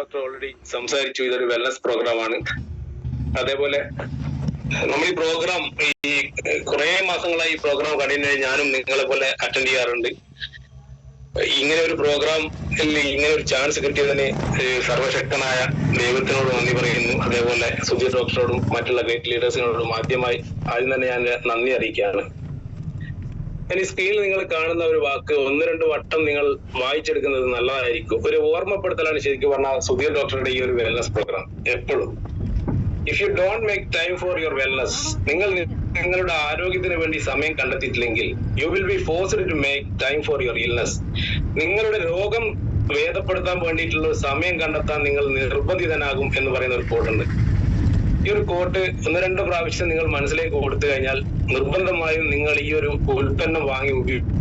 Doctor already സംസാരിച്ചു. ഇതൊരു wellness പ്രോഗ്രാമാണ്. അതേപോലെ നമ്മൾ ഈ പ്രോഗ്രാം ഈ കുറെ മാസങ്ങളായി ഈ പ്രോഗ്രാം കണ്ടിന്യൂ ഞാനും നിങ്ങളെ പോലെ അറ്റൻഡ് ചെയ്യാറുണ്ട്. ഇങ്ങനെ ഒരു പ്രോഗ്രാം ഇങ്ങനെ ഒരു ചാൻസ് കിട്ടിയതിന് സർവശക്തനായ ദൈവത്തിനോട് നന്ദി പറയുന്നു. അതേപോലെ സുധീർ ഡോക്ടറോടും മറ്റുള്ള ഗ്രേറ്റ് ലീഡേഴ്സിനോടും ആദ്യം തന്നെ ഞാൻ നന്ദി അറിയിക്കുകയാണ്. ഇനി സ്ക്രീനിൽ നിങ്ങൾ കാണുന്ന ഒരു വാക്ക് 1-2 വട്ടം നിങ്ങൾ വായിച്ചെടുക്കുന്നത് നല്ലതായിരിക്കും. ഒരു ഓർമ്മപ്പെടുത്തലാണ് ശരിക്കും പറഞ്ഞാൽ സുധീർ ഡോക്ടറുടെ ഈ ഒരു വെൽനസ് പ്രോഗ്രാം. എപ്പോഴും if you don't make time for your wellness, നിങ്ങൾ നിങ്ങളുടെ ആരോഗ്യത്തിന് വേണ്ടി സമയം കണ്ടെത്തിയിട്ടില്ലെങ്കിൽ you will be forced to make time for your illness. നിങ്ങളുടെ രോഗം ഭേദപ്പെടുത്താൻ വേണ്ടിയിട്ടുള്ള ഒരു സമയം കണ്ടെത്താൻ നിങ്ങൾ നിർബന്ധിതനാകും എന്ന് പറയുന്ന ഒരു കോട്ടുണ്ട്. ഈ ഒരു കോട്ട് 1-2 പ്രാവശ്യം നിങ്ങൾ മനസ്സിലേക്ക് കൊടുത്തു കഴിഞ്ഞാൽ നിർബന്ധമായും നിങ്ങൾ ഈ ഒരു ഉൽപ്പന്നം വാങ്ങി ഉപയോഗിക്കും.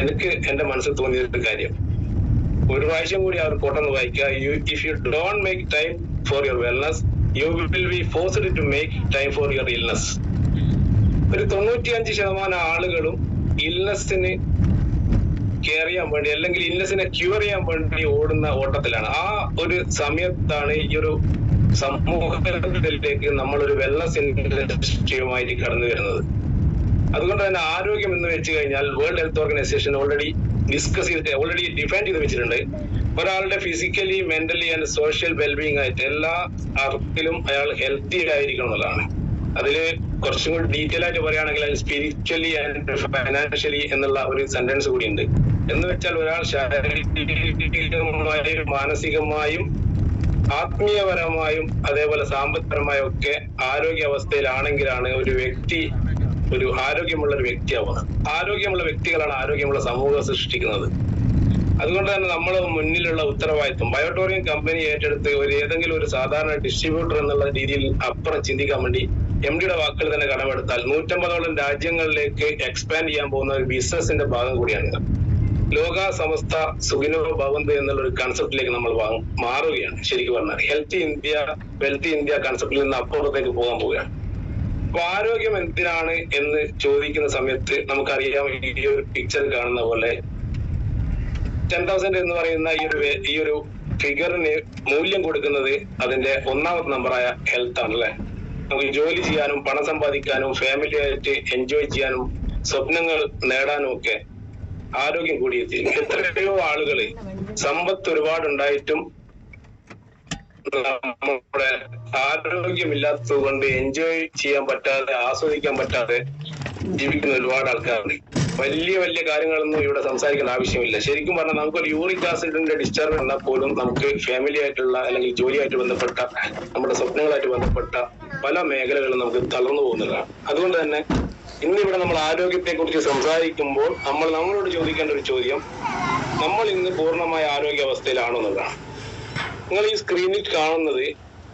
എനിക്ക് എന്റെ മനസ്സിൽ തോന്നിയൊരു കാര്യം, ഒരു പ്രാവശ്യം കൂടി ആ ഒരു കോട്ടൊന്ന് വായിക്കുക. If you don't make time for your wellness you will be forced to make time for your illness. ഒരു 95% ആളുകളും ഇൽനെസ്സിന് കെയർ ചെയ്യാൻ വേണ്ടി അല്ലെങ്കിൽ ഇൽനെസ്സിനെ ക്യൂർ ചെയ്യാൻ വേണ്ടി ഓടുന്ന ഓട്ടത്തിലാണ്. ആ ഒരു സമയത്താണ് ഈ ഒരു സമൂഹത്തിലേക്ക് നമ്മളൊരു വെൽനസ് ഇൻഡസ്ട്രിയുമായിട്ട് കടന്നു വരുന്നത്. അതുകൊണ്ട് തന്നെ ആരോഗ്യം എന്ന് വെച്ച് കഴിഞ്ഞാൽ world health organisation already discuss ചെയ്തിട്ട് ഓൾറെഡി ഡിഫൈൻ ചെയ്ത് വെച്ചിട്ടുണ്ട്. ഒരാളുടെ physically mentally and social wellbeing ആയിട്ട് എല്ലാ അർത്ഥത്തിലും അയാൾ ഹെൽത്തി ആയിരിക്കണം എന്നുള്ളതാണ്. അതില് കുറച്ചും കൂടി ഡീറ്റെയിൽ ആയിട്ട് പറയുകയാണെങ്കിൽ അത് സ്പിരിച്വലി ആൻഡ് ഫൈനാൻഷ്യലി എന്നുള്ള ഒരു സെന്റൻസ് കൂടി ഉണ്ട്. എന്ന് വെച്ചാൽ ഒരാൾ ശാരീരികമായും മാനസികമായും ആത്മീയപരമായും അതേപോലെ സാമ്പത്തികപരമായും ഒക്കെ ആരോഗ്യാവസ്ഥയിലാണെങ്കിലാണ് ഒരു വ്യക്തി ഒരു ആരോഗ്യമുള്ള ഒരു വ്യക്തിയാവുന്നത്. ആരോഗ്യമുള്ള വ്യക്തികളാണ് ആരോഗ്യമുള്ള സമൂഹം സൃഷ്ടിക്കുന്നത്. അതുകൊണ്ട് തന്നെ നമ്മുടെ മുന്നിലുള്ള ഉത്തരവാദിത്വം ബയോട്ടോറിയം കമ്പനി ഏറ്റെടുത്ത് ഏതെങ്കിലും ഒരു സാധാരണ ഡിസ്ട്രിബ്യൂട്ടർ എന്നുള്ള രീതിയിൽ അപ്പുറം ചിന്തിക്കാൻ വേണ്ടി MDയുടെ വാക്കുകൾ തന്നെ കടമെടുത്താൽ 150ഓളം രാജ്യങ്ങളിലേക്ക് എക്സ്പാൻഡ് ചെയ്യാൻ പോകുന്ന ഒരു ബിസിനസിന്റെ ഭാഗം കൂടിയാണ്. ലോക സമസ്ത സുഖിനോ ഭവന്തു എന്നുള്ള ഒരു കൺസെപ്റ്റിലേക്ക് നമ്മൾ മാറുകയാണ്. ശരിക്കും പറഞ്ഞാൽ ഹെൽത്തി ഇന്ത്യ വെൽത്തി ഇന്ത്യ കൺസെപ്റ്റിൽ നിന്ന് അപ്പുറത്തേക്ക് പോകാൻ പോവുകയാണ്. അപ്പൊ ആരോഗ്യം എന്തിനാണ് എന്ന് ചോദിക്കുന്ന സമയത്ത് നമുക്കറിയാം, ഈ ഒരു പിക്ചർ കാണുന്ന പോലെ 10,000 എന്ന് പറയുന്ന ഈ ഒരു ഫിഗറിന് മൂല്യം കൊടുക്കുന്നത് അതിന്റെ 1ാമത്തെ നമ്പറായ ഹെൽത്ത് ആണ് അല്ലെ. നമുക്ക് ജോലി ചെയ്യാനും പണം സമ്പാദിക്കാനും ഫാമിലി ആയിട്ട് എൻജോയ് ചെയ്യാനും സ്വപ്നങ്ങൾ നേടാനും ഒക്കെ ആരോഗ്യം കൂടിയെത്തിയിരിക്കും. എത്രയോ ആളുകള് സമ്പത്ത് ഒരുപാടുണ്ടായിട്ടും നമ്മുടെ ആരോഗ്യമില്ലാത്തത് കൊണ്ട് എൻജോയ് ചെയ്യാൻ പറ്റാതെ ആസ്വദിക്കാൻ പറ്റാതെ ജീവിക്കുന്ന ഒരുപാട് ആൾക്കാരുണ്ട്. വലിയ വലിയ കാര്യങ്ങളൊന്നും ഇവിടെ സംസാരിക്കേണ്ട ആവശ്യമില്ല. ശരിക്കും പറഞ്ഞാൽ നമുക്കൊരു യൂറിക് ആസിഡിന്റെ ഡിസ്ചാർജ് വന്നാൽ പോലും നമുക്ക് ഫാമിലി ആയിട്ടുള്ള അല്ലെങ്കിൽ ജോലിയായിട്ട് ബന്ധപ്പെട്ട നമ്മുടെ സ്വപ്നങ്ങളായിട്ട് ബന്ധപ്പെട്ട പല മേഖലകളും നമുക്ക് തളർന്നു പോകുന്നതാണ്. അതുകൊണ്ട് തന്നെ ഇന്നിവിടെ നമ്മൾ ആരോഗ്യത്തെ കുറിച്ച് സംസാരിക്കുമ്പോൾ നമ്മളോട് ചോദിക്കേണ്ട ഒരു ചോദ്യം, നമ്മൾ ഇന്ന് പൂർണ്ണമായ ആരോഗ്യാവസ്ഥയിലാണോ എന്നുള്ളതാണ്. നിങ്ങൾ ഈ സ്ക്രീനിൽ കാണുന്നത്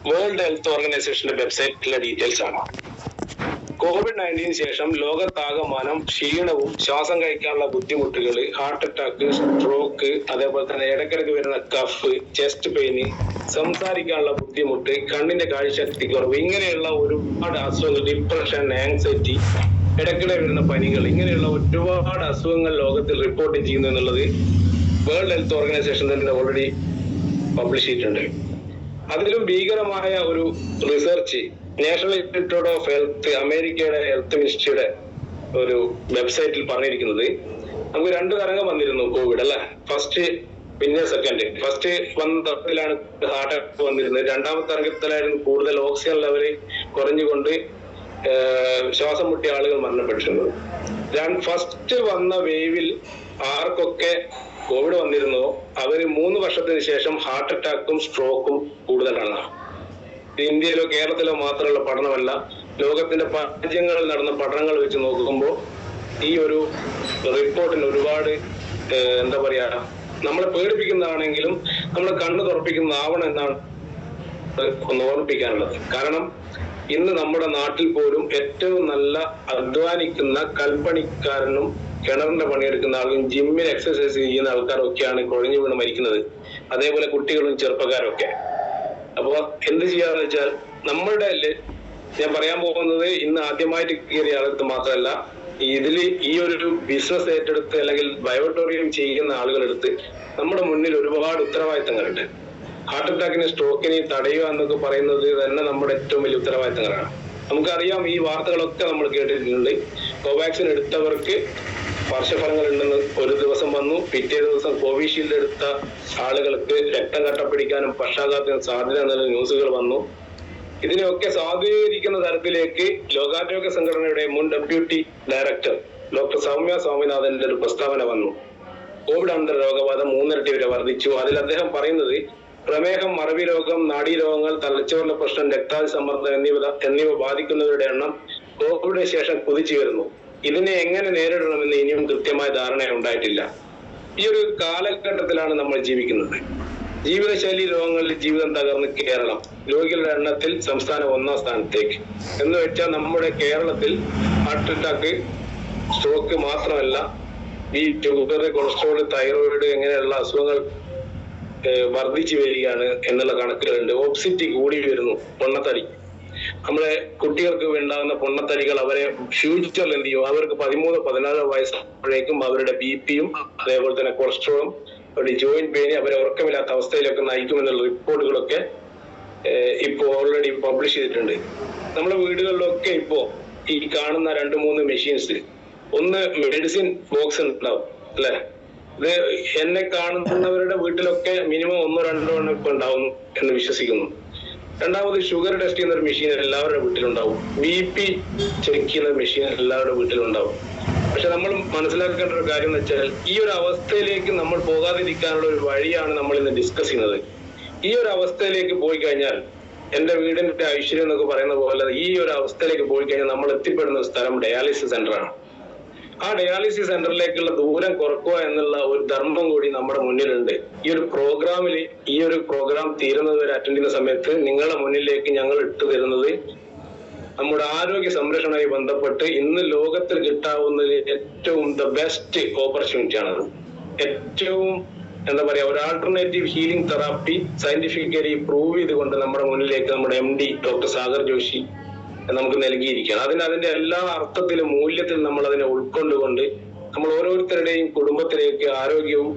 വേൾഡ് ഹെൽത്ത് ഓർഗനൈസേഷന്റെ വെബ്സൈറ്റിലെ ഡീറ്റെയിൽസ് ആണ്. COVID-19 ശേഷം ലോകത്താകമാനം ക്ഷീണവും ശ്വാസം കഴിക്കാനുള്ള ബുദ്ധിമുട്ടുകൾ, ഹാർട്ട് അറ്റാക്ക്, സ്ട്രോക്ക്, അതേപോലെ തന്നെ ഇടയ്ക്കിടയ്ക്ക് വരുന്ന കഫ്, ചെസ്റ്റ് പെയിന്, സംസാരിക്കാനുള്ള ബുദ്ധിമുട്ട്, കണ്ണിന്റെ കാഴ്ചശക്തി കുറവ്, ഇങ്ങനെയുള്ള ഒരുപാട് അസുഖങ്ങൾ, ഡിപ്രഷൻ, ആങ്സൈറ്റി, ഇടയ്ക്കിടെ വരുന്ന പനികൾ, ഇങ്ങനെയുള്ള ഒരുപാട് അസുഖങ്ങൾ ലോകത്തിൽ റിപ്പോർട്ട് ചെയ്യുന്നു എന്നുള്ളത് വേൾഡ് ഹെൽത്ത് ഓർഗനൈസേഷൻ തന്നെ ഓൾറെഡി പബ്ലിഷ് ചെയ്തിട്ടുണ്ട്. അതിലും ഭീകരമായ ഒരു research national institute of health, അമേരിക്കയുടെ ഹെൽത്ത് മിനിസ്ട്രിയുടെ ഒരു വെബ്സൈറ്റിൽ പറഞ്ഞിരിക്കുന്നത്, നമുക്ക് 2 തരംഗം വന്നിരുന്നു കോവിഡ് അല്ലെ. ഫസ്റ്റ് പിന്നെ സെക്കൻഡ്. ഫസ്റ്റ് വന്ന തരത്തിലാണ് ഹാർട്ട് അറ്റാക്ക് വന്നിരുന്നത്. 2ാമത്തെ തരംഗത്തിലായിരുന്നു കൂടുതൽ ഓക്സിജൻ ലെവല് കുറഞ്ഞുകൊണ്ട് ശ്വാസം മുട്ടിയ ആളുകൾ മരണപ്പെട്ടിരുന്നത്. ഫസ്റ്റ് വന്ന വേവിൽ ആർക്കൊക്കെ കോവിഡ് വന്നിരുന്നോ അവര് 3 വർഷത്തിന് ശേഷം ഹാർട്ട് അറ്റാക്കും സ്ട്രോക്കും കൂടുതലാണ്. ഇന്ത്യയിലോ കേരളത്തിലോ മാത്രമുള്ള പഠനമല്ല, ലോകത്തിന്റെ രാജ്യങ്ങളിൽ നടന്ന പഠനങ്ങൾ വെച്ച് നോക്കുമ്പോൾ ഈ ഒരു റിപ്പോർട്ടിന് ഒരുപാട് എന്താ പറയാ, നമ്മളെ പേടിപ്പിക്കുന്നതാണെങ്കിലും നമ്മളെ കണ്ണു തുറപ്പിക്കുന്നതാവണം എന്നാണ് ഒന്ന് ഓർമ്മിപ്പിക്കാനുള്ളത്. കാരണം ഇന്ന് നമ്മുടെ നാട്ടിൽ പോലും ഏറ്റവും നല്ല അധ്വാനിക്കുന്ന കൽപ്പണിക്കാരനും കിണറിന്റെ പണിയെടുക്കുന്ന ആളും ജിമ്മിൽ എക്സസൈസ് ചെയ്യുന്ന ആൾക്കാരൊക്കെയാണ് കുഴഞ്ഞു വീണ് മരിക്കുന്നത്. അതേപോലെ കുട്ടികളും ചെറുപ്പക്കാരും ഒക്കെ. അപ്പൊ എന്ത് ചെയ്യാന്ന് വെച്ചാൽ നമ്മളുടെ ഞാൻ പറയാൻ പോകുന്നത് ഇന്ന് ആദ്യമായിട്ട് കയറിയ ആളെടുത്ത് മാത്രമല്ല, ഇതില് ഈ ഒരു ബിസിനസ് ഏറ്റെടുത്ത് അല്ലെങ്കിൽ ബയോട്ടോറിയം ചെയ്യുന്ന ആളുകളെടുത്ത് നമ്മുടെ മുന്നിൽ ഒരുപാട് ഉത്തരവാദിത്തങ്ങളുണ്ട്. ഹാർട്ട് അറ്റാക്കിനെ സ്ട്രോക്കിനെ തടയുക എന്നൊക്കെ പറയുന്നത് തന്നെ നമ്മുടെ ഏറ്റവും വലിയ ഉത്തരവാദിത്തങ്ങളാണ്. നമുക്കറിയാം, ഈ വാർത്തകളൊക്കെ നമ്മൾ കേട്ടിട്ടുണ്ട്. കോവാക്സിൻ എടുത്തവർക്ക് പാർശ്വഫലങ്ങൾ ഉണ്ടെന്ന് ഒരു ദിവസം വന്നു, പിറ്റേ ദിവസം കോവിഷീൽഡ് എടുത്ത ആളുകൾക്ക് രക്തം കട്ടപ്പിടിക്കാനും പക്ഷാഘാതത്തിനും സാധ്യത എന്നുള്ള ന്യൂസുകൾ വന്നു. ഇതിനെയൊക്കെ സ്വാധീനിക്കുന്ന തരത്തിലേക്ക് ലോകാരോഗ്യ സംഘടനയുടെ മുൻ ഡെപ്യൂട്ടി ഡയറക്ടർ ഡോക്ടർ സൗമ്യ സ്വാമിനാഥന്റെ ഒരു പ്രസ്താവന വന്നു. കോവിഡ് അനന്തര രോഗബാധ 3 ഇരട്ടി വരെ വർദ്ധിച്ചു. അതിൽ അദ്ദേഹം പറയുന്നത് പ്രമേഹം, മറവി രോഗം, നാഡീരോഗങ്ങൾ, തലച്ചോറിലെ പ്രശ്നം, രക്താതി സമ്മർദ്ദം എന്നിവ ബാധിക്കുന്നവരുടെ എണ്ണം കോവിഡിന് ശേഷം കുതിച്ചുയരുന്നു. ഇതിനെ എങ്ങനെ നേരിടണമെന്ന് ഇനിയും കൃത്യമായ ധാരണ ഉണ്ടായിട്ടില്ല. ഈ ഒരു കാലഘട്ടത്തിലാണ് നമ്മൾ ജീവിക്കുന്നത്. ജീവിതശൈലി രോഗങ്ങളിൽ ജീവിതം തകർന്ന് കേരളം രോഗികളുടെ എണ്ണത്തിൽ സംസ്ഥാനം 1ാം സ്ഥാനത്തേക്ക്. എന്ന് വെച്ചാൽ നമ്മുടെ കേരളത്തിൽ ഹാർട്ട് അറ്റാക്ക്, സ്ട്രോക്ക് മാത്രമല്ല, ഈ ഷുഗർ, കൊളസ്ട്രോൾ, തൈറോയിഡ് ഇങ്ങനെയുള്ള അസുഖങ്ങൾ വർദ്ധിച്ചു വരികയാണ് എന്നുള്ള കണക്കുകളുണ്ട്. ഒബ്സിറ്റി കൂടി വരുന്നു, പൊണ്ണത്തടി. നമ്മളെ കുട്ടികൾക്ക് ഉണ്ടാകുന്ന പൊണ്ണത്തടികൾ അവരെ ഫ്യൂച്ചറിൽ എന്ത് ചെയ്യും? അവർക്ക് 13-14 വയസ്സാകുമ്പോഴേക്കും അവരുടെ BP-യും അതേപോലെ തന്നെ കൊളസ്ട്രോളും അവരുടെ ജോയിന്റ് പെയിന് അവരെ ഉറക്കമില്ലാത്ത അവസ്ഥയിലൊക്കെ നയിക്കുമെന്നുള്ള റിപ്പോർട്ടുകളൊക്കെ ഇപ്പോ ഓൾറെഡി പബ്ലിഷ് ചെയ്തിട്ടുണ്ട്. നമ്മുടെ വീടുകളിലൊക്കെ ഇപ്പോ ഈ കാണുന്ന 2-3 മെഷീൻസ്, ഒന്ന് മെഡിസിൻ ബോക്സ് ഉണ്ടാവും അല്ലെ? ഇത് എന്നെ കാണുന്നവരുടെ വീട്ടിലൊക്കെ മിനിമം 1-2 എണ്ണം ഇപ്പൊ ഉണ്ടാവും എന്ന് വിശ്വസിക്കുന്നു. രണ്ടാമത് ഷുഗർ ടെസ്റ്റ് ചെയ്യുന്ന ഒരു മെഷീൻ എല്ലാവരുടെ വീട്ടിലുണ്ടാവും. BP ചെക്ക് ചെയ്യുന്ന മെഷീൻ എല്ലാവരുടെ വീട്ടിലുണ്ടാവും. പക്ഷെ നമ്മൾ മനസ്സിലാക്കേണ്ട ഒരു കാര്യം എന്ന് വെച്ചാൽ, ഈ ഒരു അവസ്ഥയിലേക്ക് നമ്മൾ പോകാതിരിക്കാനുള്ള ഒരു വഴിയാണ് നമ്മൾ ഇന്ന് ഡിസ്കസ് ചെയ്യുന്നത്. ഈ ഒരു അവസ്ഥയിലേക്ക് പോയി കഴിഞ്ഞാൽ, എന്റെ വീടിന്റെ ഐശ്വര്യം എന്നൊക്കെ പറയുന്ന പോലെ ഈ ഒരു അവസ്ഥയിലേക്ക് പോയി കഴിഞ്ഞാൽ നമ്മൾ എത്തിപ്പെടുന്ന ഒരു സ്ഥലം ഡയാലിസിസ് സെന്ററാണ്. ആ ഡയാലിസിസ് സെന്ററിലേക്കുള്ള ദൂരം കുറക്കുക എന്നുള്ള ഒരു ധർമ്മം കൂടി നമ്മുടെ മുന്നിലുണ്ട്. ഈ ഒരു പ്രോഗ്രാം തീരുന്നത് വരെ അറ്റൻഡ് ചെയ്യുന്ന സമയത്ത് നിങ്ങളുടെ മുന്നിലേക്ക് ഞങ്ങൾ ഇട്ടു തരുന്നത് നമ്മുടെ ആരോഗ്യ സംരക്ഷണവുമായി ബന്ധപ്പെട്ട് ഇന്ന് ലോകത്തിൽ കിട്ടാവുന്ന ഏറ്റവും ബെസ്റ്റ് ഓപ്പർച്യൂണിറ്റി ആണത്. ഏറ്റവും എന്താ പറയാ, ഒരു alternative healing therapy scientifically prove ചെയ്തുകൊണ്ട് നമ്മുടെ മുന്നിലേക്ക് നമ്മുടെ MD ഡോക്ടർ സാഗർ ജോഷി നമുക്ക് നൽകിയിരിക്കുകയാണ്. അതിന്റെ എല്ലാ അർത്ഥത്തിലും മൂല്യത്തിലും നമ്മൾ അതിനെ ഉൾക്കൊണ്ടുകൊണ്ട് നമ്മൾ ഓരോരുത്തരുടെയും കുടുംബത്തിലേക്ക് ആരോഗ്യവും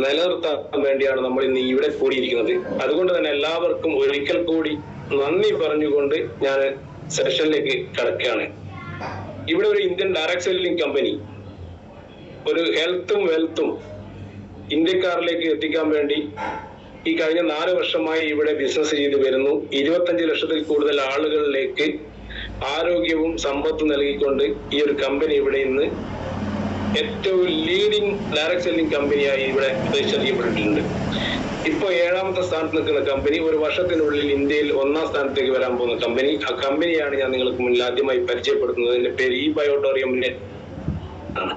നിലനിർത്താൻ വേണ്ടിയാണ് നമ്മൾ ഇന്ന് ഇവിടെ കൂടിയിരിക്കുന്നത്. അതുകൊണ്ട് തന്നെ എല്ലാവർക്കും ഒരിക്കൽ കൂടി നന്ദി പറഞ്ഞുകൊണ്ട് ഞാൻ സെഷനിലേക്ക് കടക്കുകയാണ്. ഇവിടെ ഒരു ഇന്ത്യൻ ഡയറക്ട് സെല്ലിംഗ് കമ്പനി ഒരു ഹെൽത്തും വെൽത്തും ഇന്ത്യക്കാരിലേക്ക് എത്തിക്കാൻ വേണ്ടി ഈ കഴിഞ്ഞ 4 വർഷമായി ഇവിടെ ബിസിനസ് ചെയ്ത് വരുന്നു. 25 ലക്ഷത്തിൽ കൂടുതൽ ആളുകളിലേക്ക് ആരോഗ്യവും സമ്പത്തും നൽകിക്കൊണ്ട് ഈ ഒരു കമ്പനി ഇവിടെ ഇന്ന് ഏറ്റവും ലീഡിംഗ് ഡയറക്ട് സെല്ലിംഗ് കമ്പനിയായി ഇവിടെ രജിസ്റ്റർ ചെയ്യപ്പെട്ടിട്ടുണ്ട്. ഇപ്പൊ 7ാമത്തെ സ്ഥാനത്ത് നിൽക്കുന്ന കമ്പനി ഒരു വർഷത്തിനുള്ളിൽ ഇന്ത്യയിൽ 1ാം സ്ഥാനത്തേക്ക് വരാൻ പോകുന്ന കമ്പനി. ആ കമ്പനിയാണ് ഞാൻ നിങ്ങൾക്ക് മുന്നിൽ ആദ്യമായി പരിചയപ്പെടുത്തുന്നത്. അതിന്റെ പേര് eBiotorium Net ആണ്.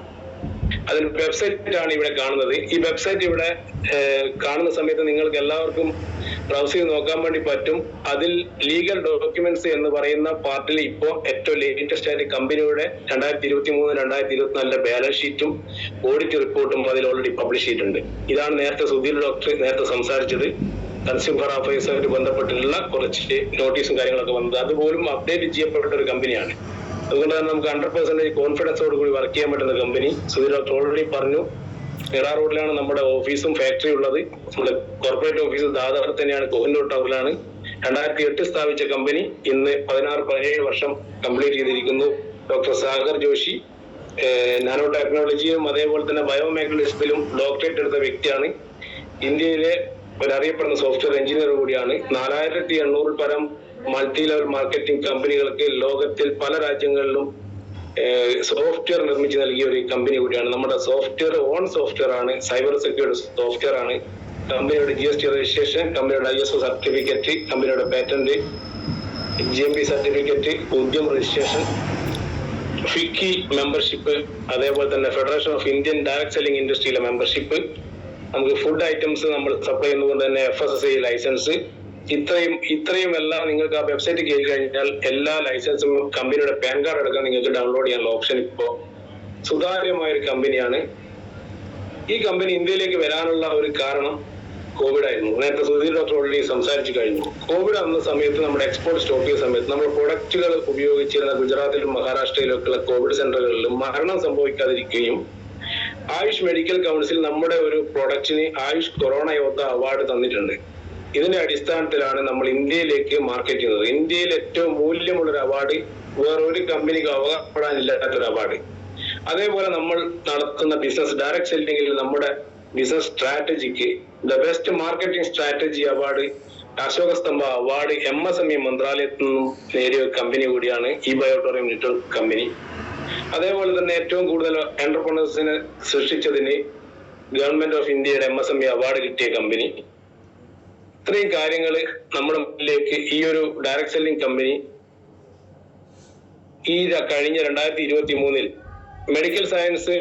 അതിന്റെ വെബ്സൈറ്റ് ആണ് ഇവിടെ കാണുന്നത്. ഈ വെബ്സൈറ്റ് ഇവിടെ കാണുന്ന സമയത്ത് നിങ്ങൾക്ക് എല്ലാവർക്കും ബ്രൗസ് ചെയ്ത് നോക്കാൻ വേണ്ടി പറ്റും. അതിൽ ലീഗൽ ഡോക്യുമെന്റ്സ് എന്ന് പറയുന്ന പാർട്ടിൽ ഇപ്പോൾ ഏറ്റവും ലേറ്റസ്റ്റ് ആയിട്ട് കമ്പനിയുടെ 2023-2024 ബാലൻസ് ഷീറ്റും ഓഡിറ്റ് റിപ്പോർട്ടും അതിൽ ഓൾറെഡി പബ്ലിഷ് ചെയ്തിട്ടുണ്ട്. ഇതാണ് നേരത്തെ സുധീർ ഡോക്ടർ നേരത്തെ സംസാരിച്ചത്. കൺസ്യൂമർ അഫയേഴ്സുമായിട്ട് ബന്ധപ്പെട്ടിട്ടുള്ള കുറച്ച് നോട്ടീസും കാര്യങ്ങളൊക്കെ വന്നത് അതുപോലും അപ്ഡേറ്റ് ചെയ്യപ്പെട്ട ഒരു കമ്പനിയാണ്. അതുകൊണ്ട് തന്നെ നമുക്ക് 100% കോൺഫിഡൻസോട് കൂടി വർക്ക് ചെയ്യാൻ പറ്റുന്ന കമ്പനി. സുധീർ ഡോക്ടർ ഓൾറെഡി പറഞ്ഞു, നിറ റോഡിലാണ് നമ്മുടെ ഓഫീസും ഫാക്ടറി ഉള്ളത്. നമ്മുടെ കോർപ്പറേറ്റ് ഓഫീസ് ദാദർ തന്നെയാണ്, കോഹിനൂർ ടവറിലാണ്. 2008 സ്ഥാപിച്ച കമ്പനി ഇന്ന് 16-17 വർഷം കംപ്ലീറ്റ് ചെയ്തിരിക്കുന്നു. ഡോക്ടർ സാഗർ ജോഷി നാനോ ടെക്നോളജിയും അതേപോലെ തന്നെ ബയോമെക്കാനിക്സിലും ഡോക്ടറേറ്റ് എടുത്ത വ്യക്തിയാണ്. ഇന്ത്യയിലെ ഒരറിയപ്പെടുന്ന സോഫ്റ്റ്വെയർ എഞ്ചിനീയർ കൂടിയാണ്. 4800 പരം മൾട്ടി ലെവൽ മാർക്കറ്റിംഗ് കമ്പനികൾക്ക് ലോകത്തിൽ പല രാജ്യങ്ങളിലും സോഫ്റ്റ്വെയർ നിർമ്മിച്ച് നൽകിയ ഒരു കമ്പനി കൂടിയാണ്. നമ്മുടെ ഓൺ സോഫ്റ്റ്വെയർ ആണ്, സൈബർ സെക്യൂരിറ്റി സോഫ്റ്റ്വെയർ ആണ്. കമ്പനിയുടെ GST രജിസ്ട്രേഷൻ, കമ്പനിയുടെ ISO സർട്ടിഫിക്കറ്റ്, കമ്പനിയുടെ patent, GMP certificate, Udyam registration, FICCI membership, അതേപോലെ തന്നെ federation of Indian direct selling ഇൻഡസ്ട്രിയിലെ മെമ്പർഷിപ്പ്, നമുക്ക് ഫുഡ് ഐറ്റംസ് നമ്മൾ സപ്ലൈ ചെയ്യുന്നതുകൊണ്ട് തന്നെ FSSAI ലൈസൻസ്, ഇത്രയും എല്ലാം നിങ്ങൾക്ക് ആ വെബ്സൈറ്റ് കയറി കഴിഞ്ഞാൽ എല്ലാ ലൈസൻസും കമ്പനിയുടെ പാൻ കാർഡ് അടക്കം നിങ്ങൾക്ക് ഡൗൺലോഡ് ചെയ്യാനുള്ള ഓപ്ഷൻ ഇപ്പോൾ സുതാര്യമായ ഒരു കമ്പനിയാണ്. ഈ കമ്പനി ഇന്ത്യയിലേക്ക് വരാനുള്ള ഒരു കാരണം കോവിഡ് ആയിരുന്നു. നേരത്തെ സുധീർ ഡോക്ടർ ഓൾറെഡി സംസാരിച്ചു കഴിഞ്ഞു. കോവിഡ് വന്ന സമയത്ത് നമ്മുടെ എക്സ്പോർട്ട് സ്റ്റോപ്പ് ചെയ്ത സമയത്ത് നമ്മുടെ പ്രൊഡക്റ്റുകൾ ഉപയോഗിച്ചിരുന്ന ഗുജറാത്തിലും മഹാരാഷ്ട്രയിലും ഒക്കെയുള്ള കോവിഡ് സെന്ററുകളിലും മരണം സംഭവിക്കാതിരിക്കുകയും ആയുഷ് മെഡിക്കൽ കൗൺസിൽ നമ്മുടെ ഒരു പ്രൊഡക്റ്റിന് ആയുഷ് കൊറോണ യോദ്ധ അവാർഡ് തന്നിട്ടുണ്ട്. ഇതിന്റെ അടിസ്ഥാനത്തിലാണ് നമ്മൾ ഇന്ത്യയിലേക്ക് മാർക്കറ്റ് ചെയ്യുന്നത്. ഇന്ത്യയിൽ ഏറ്റവും മൂല്യമുള്ളൊരു അവാർഡ് വേറൊരു കമ്പനിക്ക് അവകാശപ്പെടാനില്ലാത്തൊരു അവാർഡ്. അതേപോലെ നമ്മൾ നടത്തുന്ന ബിസിനസ് ഡയറക്ട് സെല്ലിംഗിൽ നമ്മുടെ ബിസിനസ് സ്ട്രാറ്റജിക്ക് the best marketing strategy award, Ashokastambha award MSME മന്ത്രാലയത്തിൽ നിന്നും നേടിയ കമ്പനി കൂടിയാണ് ഈ ബയോട്ടോറിയം നെറ്റ്വർക്ക് കമ്പനി. അതേപോലെ തന്നെ ഏറ്റവും കൂടുതൽ എന്റർപ്രണേഴ്സിനെ സൃഷ്ടിച്ചതിന് ഗവൺമെന്റ് ഓഫ് ഇന്ത്യയുടെ MSME അവാർഡ് കിട്ടിയ കമ്പനി. ഇത്രയും കാര്യങ്ങൾ നമ്മുടെ മുന്നിലേക്ക് ഈ ഒരു ഡയറക്ട് സെല്ലിംഗ് കമ്പനി ഈ കഴിഞ്ഞ 2023 മെഡിക്കൽ സയൻസ്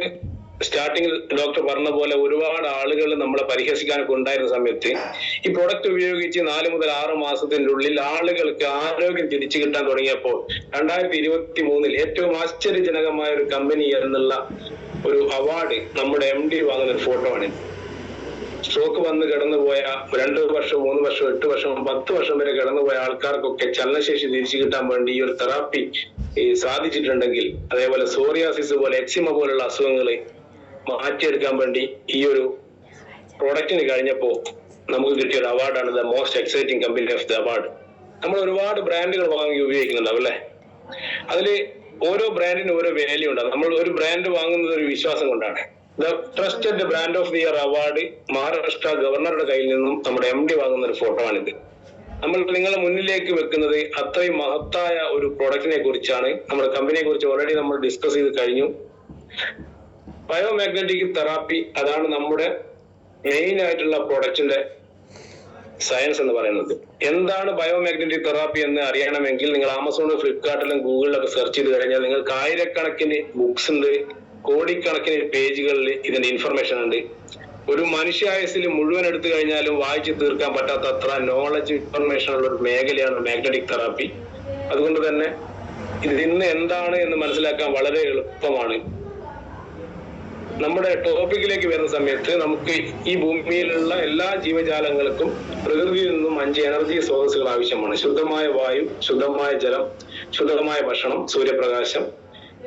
സ്റ്റാർട്ടിങ്ങിൽ ഡോക്ടർ പറഞ്ഞ പോലെ ഒരുപാട് ആളുകൾ നമ്മളെ പരിഹസിക്കാനൊക്കെ ഉണ്ടായിരുന്ന സമയത്ത് ഈ പ്രൊഡക്റ്റ് ഉപയോഗിച്ച് 4 മുതൽ 6 മാസത്തിന്റെ ഉള്ളിൽ ആളുകൾക്ക് ആരോഗ്യം തിരിച്ചു കിട്ടാൻ തുടങ്ങിയപ്പോൾ 2023 ഏറ്റവും ആശ്ചര്യജനകമായ ഒരു കമ്പനി എന്നുള്ള ഒരു അവാർഡ് നമ്മുടെ MD വാങ്ങുന്ന ഒരു ഫോട്ടോ ആണ്. സ്ട്രോക്ക് വന്ന് കിടന്നുപോയ 2 വർഷം 3 വർഷം 8 വർഷം 10 വർഷം വരെ കിടന്നുപോയ ആൾക്കാർക്കൊക്കെ ചലനശേഷി തിരിച്ചു കിട്ടാൻ വേണ്ടി ഈ ഒരു തെറാപ്പി സാധിച്ചിട്ടുണ്ടെങ്കിൽ, അതേപോലെ സോറിയാസിസ് പോലെ എക്സിമ പോലുള്ള അസുഖങ്ങളെ മാറ്റിയെടുക്കാൻ വേണ്ടി ഈ ഒരു പ്രോഡക്റ്റിന് കഴിഞ്ഞപ്പോ നമുക്ക് കിട്ടിയ ഒരു അവാർഡാണ് the most exciting company of the award. നമ്മൾ ഒരുപാട് ബ്രാൻഡുകൾ വാങ്ങി ഉപയോഗിക്കുന്നുണ്ടാവും അല്ലെ. അതില് ഓരോ ബ്രാൻഡിനും ഓരോ വാല്യൂ ഉണ്ടാവും. നമ്മൾ ഒരു ബ്രാൻഡ് വാങ്ങുന്നത് ഒരു വിശ്വാസം കൊണ്ടാണ്. The trusted brand of the year award Maharashtra ഗവർണറുടെ കയ്യിൽ നിന്നും നമ്മുടെ MD വാങ്ങുന്ന ഒരു ഫോട്ടോ ആണിത്. നമ്മൾ നിങ്ങളെ മുന്നിലേക്ക് വെക്കുന്നത് അത്രയും മഹത്തായ ഒരു പ്രൊഡക്റ്റിനെ കുറിച്ചാണ്. നമ്മുടെ കമ്പനിയെ കുറിച്ച് ഓൾറെഡി നമ്മൾ ഡിസ്കസ് ചെയ്ത് കഴിഞ്ഞു. ബയോമാഗ്നറ്റിക് തെറാപ്പി, അതാണ് നമ്മുടെ മെയിൻ ആയിട്ടുള്ള പ്രൊഡക്റ്റിന്റെ സയൻസ് എന്ന് പറയുന്നത്. എന്താണ് ബയോമാഗ്നറ്റിക് തെറാപ്പി എന്ന് അറിയണമെങ്കിൽ നിങ്ങൾ ആമസോണിലും ഫ്ലിപ്കാർട്ടിലും ഗൂഗിളിലൊക്കെ സെർച്ച് ചെയ്ത് കഴിഞ്ഞാൽ നിങ്ങൾക്ക് ആയിരക്കണക്കിന് ബുക്സ് ഉണ്ട്, കോടിക്കണക്കിന് പേജുകളിൽ ഇതിന്റെ ഇൻഫർമേഷൻ ഉണ്ട്. ഒരു മനുഷ്യായുസിൽ മുഴുവൻ എടുത്തു കഴിഞ്ഞാലും വായിച്ചു തീർക്കാൻ പറ്റാത്ത അത്ര നോളജ് ഇൻഫർമേഷൻ ഉള്ള ഒരു മേഖലയാണ് മാഗ്നറ്റിക് തെറാപ്പി. അതുകൊണ്ട് തന്നെ ഇത് ഇന്ന് എന്താണ് എന്ന് മനസ്സിലാക്കാൻ വളരെ എളുപ്പമാണ്. നമ്മുടെ ടോപ്പിക്കിലേക്ക് വരുന്ന സമയത്ത് നമുക്ക് ഈ ഭൂമിയിലുള്ള എല്ലാ ജീവജാലങ്ങൾക്കും പ്രകൃതിയിൽ നിന്നും 5 എനർജി സ്രോതസ്സുകൾ ആവശ്യമാണ്. ശുദ്ധമായ വായു, ശുദ്ധമായ ജലം, ശുദ്ധമായ ഭക്ഷണം, സൂര്യപ്രകാശം.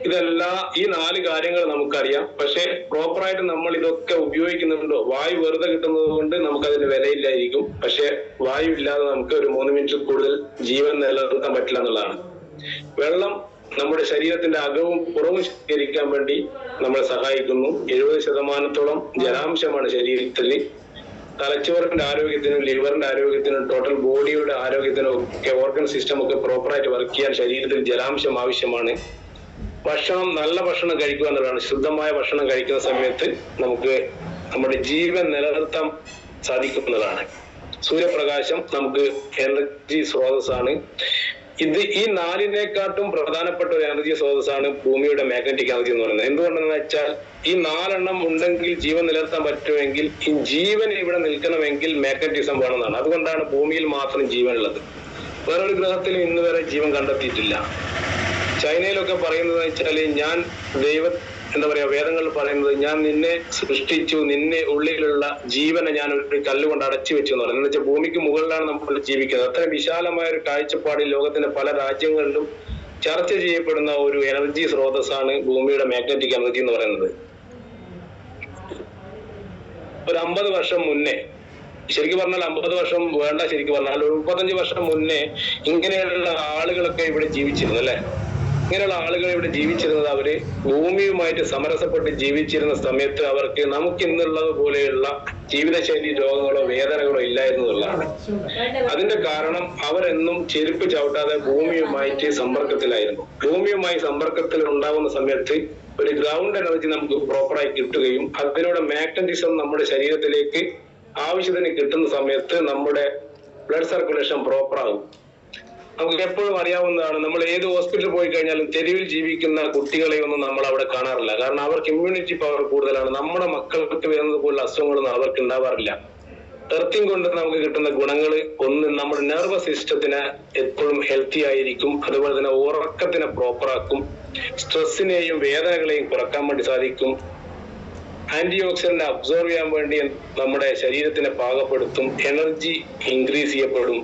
ഇതെല്ലാം ഈ 4 കാര്യങ്ങൾ നമുക്കറിയാം. പക്ഷെ പ്രോപ്പറായിട്ട് നമ്മൾ ഇതൊക്കെ ഉപയോഗിക്കുന്നുണ്ടോ? വായു വെറുതെ കിട്ടുന്നത് കൊണ്ട് നമുക്കതിന് വിലയില്ലായിരിക്കും. പക്ഷെ വായു ഇല്ലാതെ നമുക്ക് ഒരു 3 മിനിറ്റ് കൂടുതൽ ജീവൻ നിലനിർത്താൻ പറ്റില്ല എന്നുള്ളതാണ്. വെള്ളം നമ്മുടെ ശരീരത്തിന്റെ അകവും പുറവും ശേഖരിക്കാൻ വേണ്ടി നമ്മളെ സഹായിക്കുന്നു. 70% ജലാംശമാണ് ശരീരത്തിൽ. തലച്ചോറിന്റെ ആരോഗ്യത്തിനും ലിവറിന്റെ ആരോഗ്യത്തിനും ടോട്ടൽ ബോഡിയുടെ ആരോഗ്യത്തിനും ഒക്കെ ഓർഗൻ സിസ്റ്റം ഒക്കെ പ്രോപ്പറായിട്ട് വർക്ക് ചെയ്യാൻ ശരീരത്തിൽ ജലാംശം ആവശ്യമാണ്. ഭക്ഷണം, നല്ല ഭക്ഷണം കഴിക്കുക എന്നുള്ളതാണ്. ശുദ്ധമായ ഭക്ഷണം കഴിക്കുന്ന സമയത്ത് നമുക്ക് നമ്മുടെ ജീവൻ നിലനിർത്താൻ സാധിക്കുന്നതാണ്. സൂര്യപ്രകാശം നമുക്ക് എനർജി സ്രോതസ്സാണ്. ഈ 4നെക്കാട്ടും പ്രധാനപ്പെട്ട ഒരു എനർജി സ്രോതസ്സാണ് ഭൂമിയുടെ മാഗ്നറ്റിക് എനർജി എന്ന് പറയുന്നത്. എന്തുകൊണ്ടെന്ന് വെച്ചാൽ ഈ 4 ഉണ്ടെങ്കിൽ ജീവൻ നിലനിർത്താൻ പറ്റുമെങ്കിൽ, ഈ ജീവൻ ഇവിടെ നിൽക്കണമെങ്കിൽ മാഗ്നറ്റിസം വേണമെന്നാണ്. അതുകൊണ്ടാണ് ഭൂമിയിൽ മാത്രം ജീവൻ ഉള്ളത്. വേറൊരു ഗ്രഹത്തിലും ഇന്ന് വരെ ജീവൻ കണ്ടെത്തിയിട്ടില്ല. ചൈനയിലൊക്കെ പറയുന്നത് വെച്ചാല് വേദങ്ങളിൽ പറയുന്നത് ഞാൻ നിന്നെ സൃഷ്ടിച്ചു, നിന്നെ ഉള്ളിലുള്ള ജീവനെ ഞാൻ ഒരു കല്ലുകൊണ്ട് അടച്ചു വെച്ചു എന്ന് പറയുന്നത്. എന്ന് വെച്ചാൽ ഭൂമിക്ക് മുകളിലാണ് നമ്മൾ ജീവിക്കുന്നത്. അത്ര വിശാലമായ ഒരു കാഴ്ചപ്പാടിൽ ലോകത്തിന്റെ പല രാജ്യങ്ങളിലും ചർച്ച ചെയ്യപ്പെടുന്ന ഒരു എനർജി സ്രോതസ്സാണ് ഭൂമിയുടെ മാഗ്നറ്റിക് എനർജി എന്ന് പറയുന്നത്. ഒരു 50 വർഷം മുന്നേ, ശരിക്കും പറഞ്ഞാൽ 50 വർഷം വേണ്ട, ശരിക്കും പറഞ്ഞാൽ 35 വർഷം മുന്നേ ഇങ്ങനെയുള്ള ആളുകളൊക്കെ ഇവിടെ ജീവിച്ചിരുന്നു അല്ലെ. ഇങ്ങനെയുള്ള ആളുകൾ ഇവിടെ ജീവിച്ചിരുന്നത് അവര് ഭൂമിയുമായിട്ട് സമരസപ്പെട്ട് ജീവിച്ചിരുന്ന സമയത്ത് അവർക്ക് നമുക്ക് ഇന്നുള്ളത് പോലെയുള്ള ജീവിതശൈലി രോഗങ്ങളോ വേദനകളോ ഇല്ലായിരുന്നു എന്നുള്ളതാണ്. അതിന്റെ കാരണം അവരെന്നും ചെരുപ്പ് ചവിട്ടാതെ ഭൂമിയുമായിട്ട് സമ്പർക്കത്തിലായിരുന്നു. ഭൂമിയുമായി സമ്പർക്കത്തിൽ ഉണ്ടാകുന്ന സമയത്ത് ഒരു ഗ്രൗണ്ട് എനർജി നമുക്ക് പ്രോപ്പറായി കിട്ടുകയും അതിലൂടെ മാഗ്നറ്റിസം നമ്മുടെ ശരീരത്തിലേക്ക് ആവശ്യത്തിന് കിട്ടുന്ന സമയത്ത് നമ്മുടെ ബ്ലഡ് സർക്കുലേഷൻ പ്രോപ്പർ ആകും. നമുക്ക് എപ്പോഴും അറിയാവുന്നതാണ്, നമ്മൾ ഏത് ഹോസ്പിറ്റലിൽ പോയി കഴിഞ്ഞാലും തെരുവിൽ ജീവിക്കുന്ന കുട്ടികളെ ഒന്നും നമ്മൾ അവിടെ കാണാറില്ല. കാരണം അവർക്ക് ഇമ്മ്യൂണിറ്റി പവർ കൂടുതലാണ്. നമ്മുടെ മക്കൾക്ക് വരുന്നത് പോലുള്ള അസുഖങ്ങളൊന്നും അവർക്ക് ഉണ്ടാവാറില്ല. എർത്തിങ് കൊണ്ട് നമുക്ക് കിട്ടുന്ന ഗുണങ്ങൾ ഒന്ന്, നമ്മുടെ നെർവസ് സിസ്റ്റത്തിന് എപ്പോഴും ഹെൽത്തി ആയിരിക്കും. അതുപോലെ തന്നെ ഉറക്കത്തിനെ പ്രോപ്പറാക്കും. സ്ട്രെസ്സിനെയും വേദനകളെയും കുറക്കാൻ വേണ്ടി സാധിക്കും. ആന്റി ഓക്സിഡന്റ് അബ്സോർവ് ചെയ്യാൻ വേണ്ടി നമ്മുടെ ശരീരത്തിനെ പാകപ്പെടുത്തും. എനർജി ഇൻക്രീസ് ചെയ്യപ്പെടും.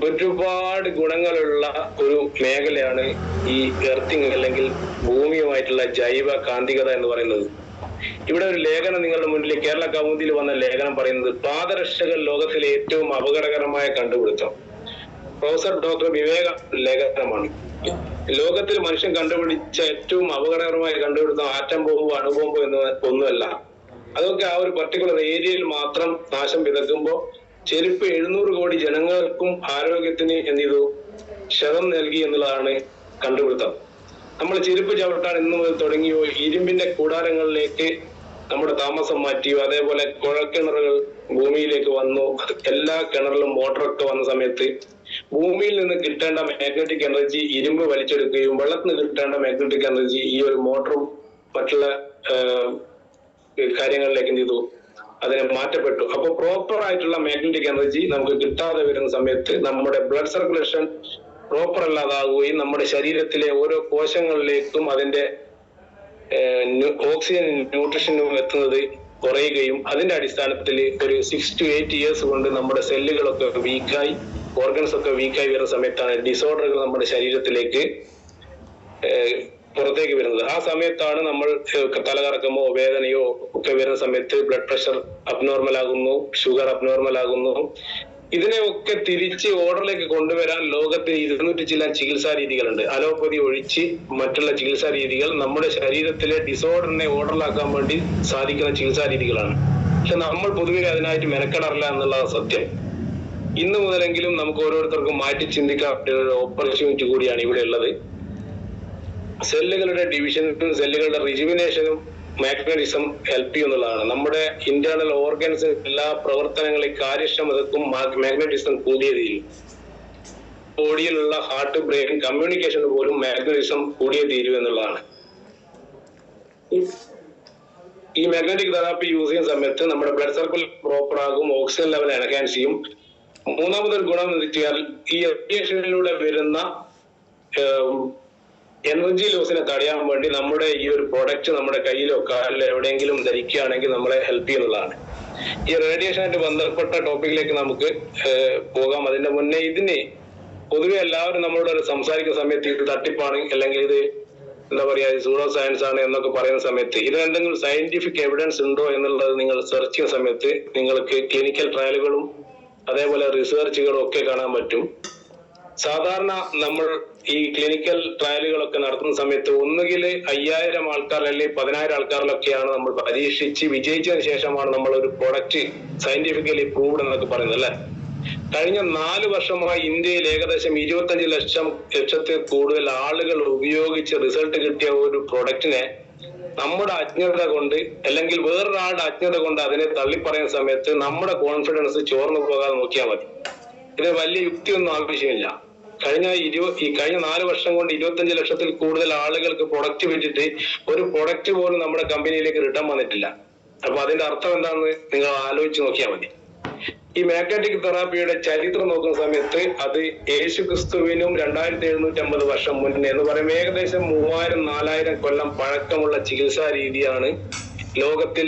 ഒരുപാട് ഗുണങ്ങളുള്ള ഒരു മേഖലയാണ് ഈ എർത്തിങ് അല്ലെങ്കിൽ ഭൂമിയുമായിട്ടുള്ള ജൈവ കാന്തികത എന്ന് പറയുന്നത്. ഇവിടെ ഒരു ലേഖനം നിങ്ങളുടെ മുന്നിൽ കേരള കൗമുദിയിൽ വന്ന ലേഖനം പറയുന്നത് പാദരക്ഷകൾ ലോകത്തിലെ ഏറ്റവും അപകടകരമായ കണ്ടുപിടുത്തം. പ്രൊഫസർ ഡോക്ടർ വിവേക ലേഖനമാണ്. ലോകത്തിൽ മനുഷ്യൻ കണ്ടുപിടിച്ച ഏറ്റവും അപകടകരമായ കണ്ടുപിടുത്തം ആറ്റം ബോംബോ അണുബോംബോ എന്ന് ഒന്നുമല്ല. അതൊക്കെ ആ ഒരു പർട്ടിക്കുലർ ഏരിയയിൽ മാത്രം നാശം വിതക്കുമ്പോൾ ചെരുപ്പ് 700 കോടി ജനങ്ങൾക്കും ആരോഗ്യത്തിന് എന്ത് ക്ഷതം നൽകി എന്നുള്ളതാണ് കണ്ടുപിടുത്തം. നമ്മൾ ചെരുപ്പ് ചവിട്ടാൻ ഇന്നു മുതൽ തുടങ്ങിയോ, ഇരുമ്പിന്റെ കൂടാരങ്ങളിലേക്ക് നമ്മുടെ താമസം മാറ്റിയോ, അതേപോലെ കുഴൽക്കിണറുകൾ ഭൂമിയിലേക്ക് വന്നു. എല്ലാ കിണറിലും മോട്ടറൊക്കെ വന്ന സമയത്ത് ഭൂമിയിൽ നിന്ന് കിട്ടേണ്ട മാഗ്നറ്റിക് എനർജി ഇരുമ്പ് വലിച്ചെടുക്കുകയും വെള്ളത്തിൽ നിന്ന് കിട്ടേണ്ട മാഗ്നറ്റിക് എനർജി ഈ ഒരു മോട്ടറും മറ്റുള്ള കാര്യങ്ങളിലേക്ക് എന്ത് ചെയ്തു, അതിനെ മാറ്റപ്പെട്ടു. അപ്പൊ പ്രോപ്പർ ആയിട്ടുള്ള മാഗ്നറ്റിക് എനർജി നമുക്ക് കിട്ടാതെ വരുന്ന സമയത്ത് നമ്മുടെ ബ്ലഡ് സർക്കുലേഷൻ പ്രോപ്പർ അല്ലാതാകുകയും നമ്മുടെ ശരീരത്തിലെ ഓരോ കോശങ്ങളിലേക്കും അതിന്റെ ഓക്സിജൻ ന്യൂട്രീഷനും എത്തുന്നത് കുറയുകയും അതിന്റെ അടിസ്ഥാനത്തിൽ ഒരു 6 to 8 years കൊണ്ട് നമ്മുടെ സെല്ലുകളൊക്കെ വീക്കായി, ഓർഗൻസ് ഒക്കെ വീക്കായി വരുന്ന സമയത്താണ് ഡിസോർഡറുകൾ നമ്മുടെ ശരീരത്തിലേക്ക് പുറത്തേക്ക് വരുന്നത്. ആ സമയത്താണ് നമ്മൾ തലകറക്കമോ വേദനയോ ഒക്കെ വരുന്ന സമയത്ത് ബ്ലഡ് പ്രഷർ അബ്നോർമൽ ആകുന്നു, ഷുഗർ അബ്നോർമൽ ആകുന്നു. ഇതിനെയൊക്കെ തിരിച്ച് ഓർഡറിലേക്ക് കൊണ്ടുവരാൻ ലോകത്തിൽ 200 ചില ചികിത്സാ രീതികളുണ്ട്. അലോപ്പതി ഒഴിച്ച് മറ്റുള്ള ചികിത്സാ രീതികൾ നമ്മുടെ ശരീരത്തിലെ ഡിസോർഡറിനെ ഓർഡറിലാക്കാൻ വേണ്ടി സാധിക്കുന്ന ചികിത്സാ രീതികളാണ്. പക്ഷെ നമ്മൾ പൊതുവെ അതിനായിട്ട് മെനക്കെടാറില്ല എന്നുള്ളത് സത്യം. ഇന്ന് മുതലെങ്കിലും നമുക്ക് ഓരോരുത്തർക്കും മാറ്റി ചിന്തിക്കാൻ ഒരു ഓപ്പർച്യൂണിറ്റി കൂടിയാണ് ഇവിടെ ഉള്ളത്. സെല്ലുകളുടെ ഡിവിഷനും സെല്ലുകളുടെ റിജുവിനേഷനും മാഗ്നറ്റിസം ഹെൽപ്പ് ചെയ്യുന്നതാണ്. നമ്മുടെ ഇന്റേണൽ ഓർഗൻസ് എല്ലാ പ്രവർത്തനങ്ങളെയും കാര്യക്ഷമതക്കും മാഗ്നറ്റിസം കൂടിയ തീരും. ബോഡിയിലുള്ള ഹാർട്ട് ബ്രെയിൻ കമ്മ്യൂണിക്കേഷന് പോലും മാഗ്നറ്റിസം കൂടിയ തീരും എന്നുള്ളതാണ്. ഈ മാഗ്നറ്റിക് തെറാപ്പി യൂസ് ചെയ്യുന്ന സമയത്ത് നമ്മുടെ ബ്ലഡ് സർക്കിൾ പ്രോപ്പർ ആകും, ഓക്സിജൻ ലെവൽ എൻഹാൻസ് ചെയ്യും. മൂന്നാമതൊരു ഗുണം എന്ന് വെച്ചാൽ ഈ റേഡിയേഷനിലൂടെ വരുന്ന എനർജി ലോസിനെ തടയാൻ വേണ്ടി നമ്മുടെ ഈ ഒരു പ്രൊഡക്റ്റ് നമ്മുടെ കയ്യിലോ കാലിലോ എവിടെയെങ്കിലും ധരിക്കുകയാണെങ്കിൽ നമ്മളെ ഹെൽപ്പ് ചെയ്യുന്നതാണ്. ഈ റേഡിയേഷനായിട്ട് ബന്ധപ്പെട്ട ടോപ്പിക്കിലേക്ക് നമുക്ക് പോകാം. അതിന്റെ മുന്നേ ഇതിന് പൊതുവെ എല്ലാവരും നമ്മളോട് സംസാരിക്കുന്ന സമയത്ത് ഇത് തട്ടിപ്പാണ്, അല്ലെങ്കിൽ ഇത് എന്താ പറയാ സൂഡോ സയൻസ് ആണ് എന്നൊക്കെ പറയുന്ന സമയത്ത് ഇത് എന്തെങ്കിലും സയന്റിഫിക് എവിഡൻസ് ഉണ്ടോ എന്നുള്ളത് നിങ്ങൾ സെർച്ച് ചെയ്യുന്ന സമയത്ത് നിങ്ങൾക്ക് ക്ലിനിക്കൽ ട്രയലുകളും അതേപോലെ റിസർച്ചുകളും ഒക്കെ കാണാൻ പറ്റും. സാധാരണ നമ്മൾ ഈ ക്ലിനിക്കൽ ട്രയലുകളൊക്കെ നടത്തുന്ന സമയത്ത് ഒന്നുകിൽ 5000 ആൾക്കാർ അല്ലെങ്കിൽ 10000 ആൾക്കാരിലൊക്കെയാണ് നമ്മൾ പരീക്ഷിച്ച് വിജയിച്ചതിന് ശേഷമാണ് നമ്മൾ ഒരു പ്രൊഡക്റ്റ് സയന്റിഫിക്കലി പ്രൂവ്ഡ് എന്നൊക്കെ പറയുന്നത് അല്ലെ. കഴിഞ്ഞ 4 വർഷമായി ഇന്ത്യയിൽ ഏകദേശം 25 ലക്ഷത്തിൽ കൂടുതൽ ആളുകൾ ഉപയോഗിച്ച് റിസൾട്ട് കിട്ടിയ ഒരു പ്രൊഡക്റ്റിനെ നമ്മുടെ അജ്ഞത കൊണ്ട് അല്ലെങ്കിൽ വേറൊരാളുടെ അജ്ഞത കൊണ്ട് അതിനെ തള്ളിപ്പറയുന്ന സമയത്ത് നമ്മുടെ കോൺഫിഡൻസ് ചോർന്നു പോകാതെ നോക്കിയാൽ മതി. ഇത് വലിയ യുക്തിയൊന്നും ആവശ്യമില്ല. കഴിഞ്ഞ 4 വർഷം കൊണ്ട് 25 ലക്ഷത്തിൽ കൂടുതൽ ആളുകൾക്ക് പ്രൊഡക്റ്റ് വിറ്റിട്ട് ഒരു പ്രൊഡക്റ്റ് പോലും നമ്മുടെ കമ്പനിയിലേക്ക് റിട്ടേൺ വന്നിട്ടില്ല. അപ്പൊ അതിന്റെ അർത്ഥം എന്താണെന്ന് നിങ്ങൾ ആലോചിച്ച് നോക്കിയാൽ മതി. ഈ മാഗ്നറ്റിക് തെറാപ്പിയുടെ ചരിത്രം നോക്കുന്ന സമയത്ത് അത് യേശു ക്രിസ്തുവിനും 2750 വർഷം മുന്നേ എന്ന് പറയുമ്പോൾ ഏകദേശം 3000-4000 കൊല്ലം പഴക്കമുള്ള ചികിത്സാ രീതിയാണ് ലോകത്തിൽ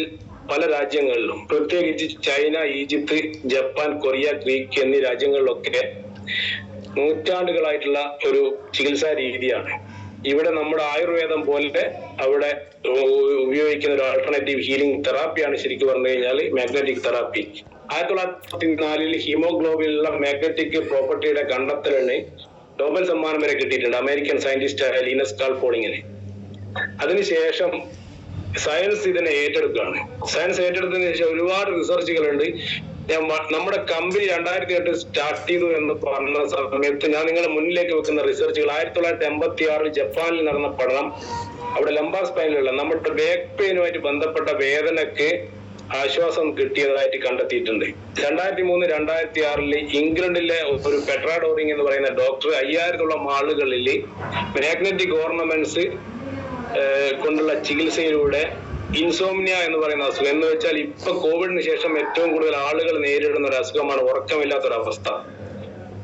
പല രാജ്യങ്ങളിലും, പ്രത്യേകിച്ച് China, Egypt, Japan, Korea, Greek എന്നീ രാജ്യങ്ങളിലൊക്കെ നൂറ്റാണ്ടുകളായിട്ടുള്ള ഒരു ചികിത്സാ രീതിയാണ്. ഇവിടെ നമ്മുടെ ആയുർവേദം പോലെ അവിടെ ഉപയോഗിക്കുന്ന ഒരു ആൾട്ടർനേറ്റീവ് ഹീലിംഗ് തെറാപ്പിയാണ് ശരിക്കും പറഞ്ഞു കഴിഞ്ഞാൽ മാഗ്നറ്റിക് തെറാപ്പി. 1994 ഹീമോഗ്ലോബിനുള്ള മാഗ്നറ്റിക് പ്രോപ്പർട്ടിയുടെ കണ്ടെത്തലിന് നോബൽ സമ്മാനം വരെ കിട്ടിയിട്ടുണ്ട് അമേരിക്കൻ സയന്റിസ്റ്റ് ലീനസ് കാൾപോളിങ്ങിന്. അതിനുശേഷം സയൻസ് ഇതിനെ ഏറ്റെടുക്കുകയാണ്. സയൻസ് ഏറ്റെടുത്തതിന് ശേഷം ഒരുപാട് റിസർച്ചുകളുണ്ട്. നമ്മുടെ കമ്പനി 2008 സ്റ്റാർട്ട് ചെയ്തു എന്ന് പറഞ്ഞ സമയത്ത് ഞാൻ നിങ്ങളുടെ മുന്നിലേക്ക് വെക്കുന്ന റിസർച്ചുകൾ 1986 ജപ്പാനിൽ നടന്ന പഠനം, അവിടെ ലംബാർ സ്പൈനിലുള്ള നമ്മുടെ ബാക്ക് പെയിനുമായിട്ട് ബന്ധപ്പെട്ട വേദനക്ക് ആശ്വാസം കിട്ടിയതായിട്ട് കണ്ടെത്തിയിട്ടുണ്ട്. 2003-2006 ഇംഗ്ലണ്ടിലെ ഒരു പെട്രാഡോറിങ് എന്ന് പറയുന്ന ഡോക്ടർ 5000-ഓളം ആളുകളിൽ മാഗ്നറ്റിക് ഓർണമെന്റ്സ് കൊണ്ടുള്ള ചികിത്സയിലൂടെ ഇൻസോംനിയ എന്ന് പറയുന്ന അസുഖം, എന്ന് വെച്ചാൽ ഇപ്പൊ കോവിഡിന് ശേഷം ഏറ്റവും കൂടുതൽ ആളുകൾ നേരിടുന്ന ഒരു അസുഖമാണ് ഉറക്കമില്ലാത്തൊരവസ്ഥ.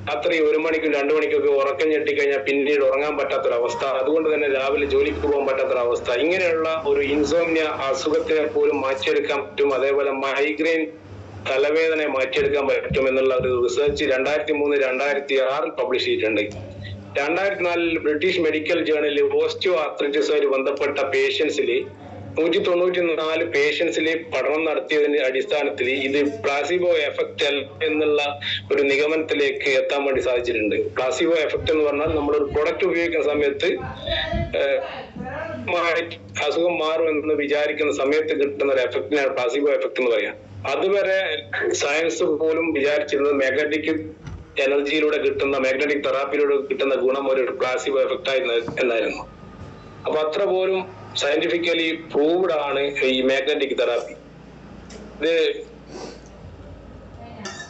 രാത്രി 1 മണിക്കും 2 മണിക്കൊക്കെ ഉറക്കം ഞെട്ടിക്കഴിഞ്ഞാൽ പിന്നീട് ഉറങ്ങാൻ പറ്റാത്തൊരവസ്ഥ, അതുകൊണ്ട് തന്നെ രാവിലെ ജോലിക്ക് പോകാൻ പറ്റാത്തൊരവസ്ഥ. ഇങ്ങനെയുള്ള ഒരു ഇൻസോംനിയ അസുഖത്തിനെ പോലും മാറ്റിയെടുക്കാൻ പറ്റും. അതേപോലെ മൈഗ്രെയിൻ തലവേദനയെ മാറ്റിയെടുക്കാൻ പറ്റും എന്നുള്ള ഒരു റിസർച്ച് 2003-2006 പബ്ലിഷ് ചെയ്തിട്ടുണ്ട്. 2004 ബ്രിട്ടീഷ് മെഡിക്കൽ ജേണലിൽ ഓസ്റ്റിയോ ആർത്രൈറ്റിസുമായി ബന്ധപ്പെട്ട പേഷ്യൻസിൽ 194 പേഷ്യൻസിലെ പഠനം നടത്തിയതിന്റെ അടിസ്ഥാനത്തിൽ ഇത് പ്ലാസിബോ എഫക്റ്റ് അല്ല എന്നുള്ള ഒരു നിഗമനത്തിലേക്ക് എത്താൻ വേണ്ടി സാധിച്ചിട്ടുണ്ട്. പ്ലാസിബോ എഫക്റ്റ് എന്ന് പറഞ്ഞാൽ നമ്മളൊരു പ്രൊഡക്റ്റ് ഉപയോഗിക്കുന്ന സമയത്ത് അസുഖം മാറുമെന്ന് വിചാരിക്കുന്ന സമയത്ത് കിട്ടുന്ന ഒരു എഫക്റ്റിനാണ് പ്ലാസിബോ എഫക്റ്റ് എന്ന് പറയാം. അതുവരെ സയൻസ് പോലും വിചാരിച്ചിരുന്നത് മാഗ്നറ്റിക് എനർജിയിലൂടെ കിട്ടുന്ന, മാഗ്നറ്റിക് തെറാപ്പിയിലൂടെ കിട്ടുന്ന ഗുണം ഒരു പ്ലാസിബോ എഫക്റ്റ് ആയിരുന്നു എന്നായിരുന്നു. അപ്പൊ അത്ര പോലും സയന്റിഫിക്കലി പ്രൂവ്ഡ് ആണ് ഈ മാഗ്നറ്റിക് തെറാപ്പി. ഇത്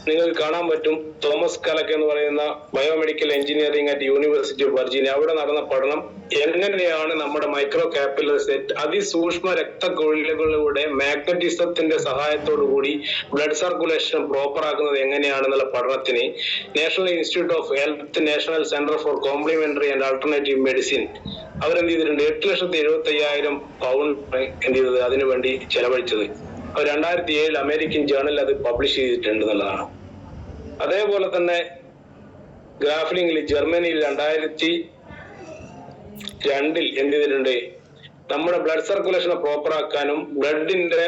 നിങ്ങൾക്ക് കാണാൻ പറ്റും. തോമസ് കലക്ക് എന്ന് പറയുന്ന biomedical engineering at university of Virginia, അവിടെ നടന്ന പഠനം എങ്ങനെയാണ് നമ്മുടെ മൈക്രോ കാപ്പിലർ സെറ്റ് അതിസൂക്ഷ്മ രക്തക്കൊഴലുകളിലൂടെ മാഗ്നറ്റിസത്തിന്റെ സഹായത്തോടു കൂടി ബ്ലഡ് സർക്കുലേഷൻ പ്രോപ്പർ ആക്കുന്നത് എങ്ങനെയാണെന്നുള്ള പഠനത്തിന് national institute of health, national center for complementary and alternative medicine അവരെന്ത് ചെയ്തിട്ടുണ്ട്, 8,75,000 പൗണ്ട് എന്ത് ചെയ്തത് അതിനുവേണ്ടി ചെലവഴിച്ചത്. 2007 അമേരിക്കൻ ജേർണലിൽ അത് പബ്ലിഷ് ചെയ്തിട്ടുണ്ട് എന്നുള്ളതാണ്. അതേപോലെ തന്നെ ഗ്രാഫ്ലിംഗിൽ ജർമ്മനിയിൽ 2002 എന്ത് ചെയ്തിട്ടുണ്ട്, നമ്മുടെ ബ്ലഡ് സർക്കുലേഷനെ പ്രോപ്പർ ആക്കാനും ബ്ലഡിന്റെ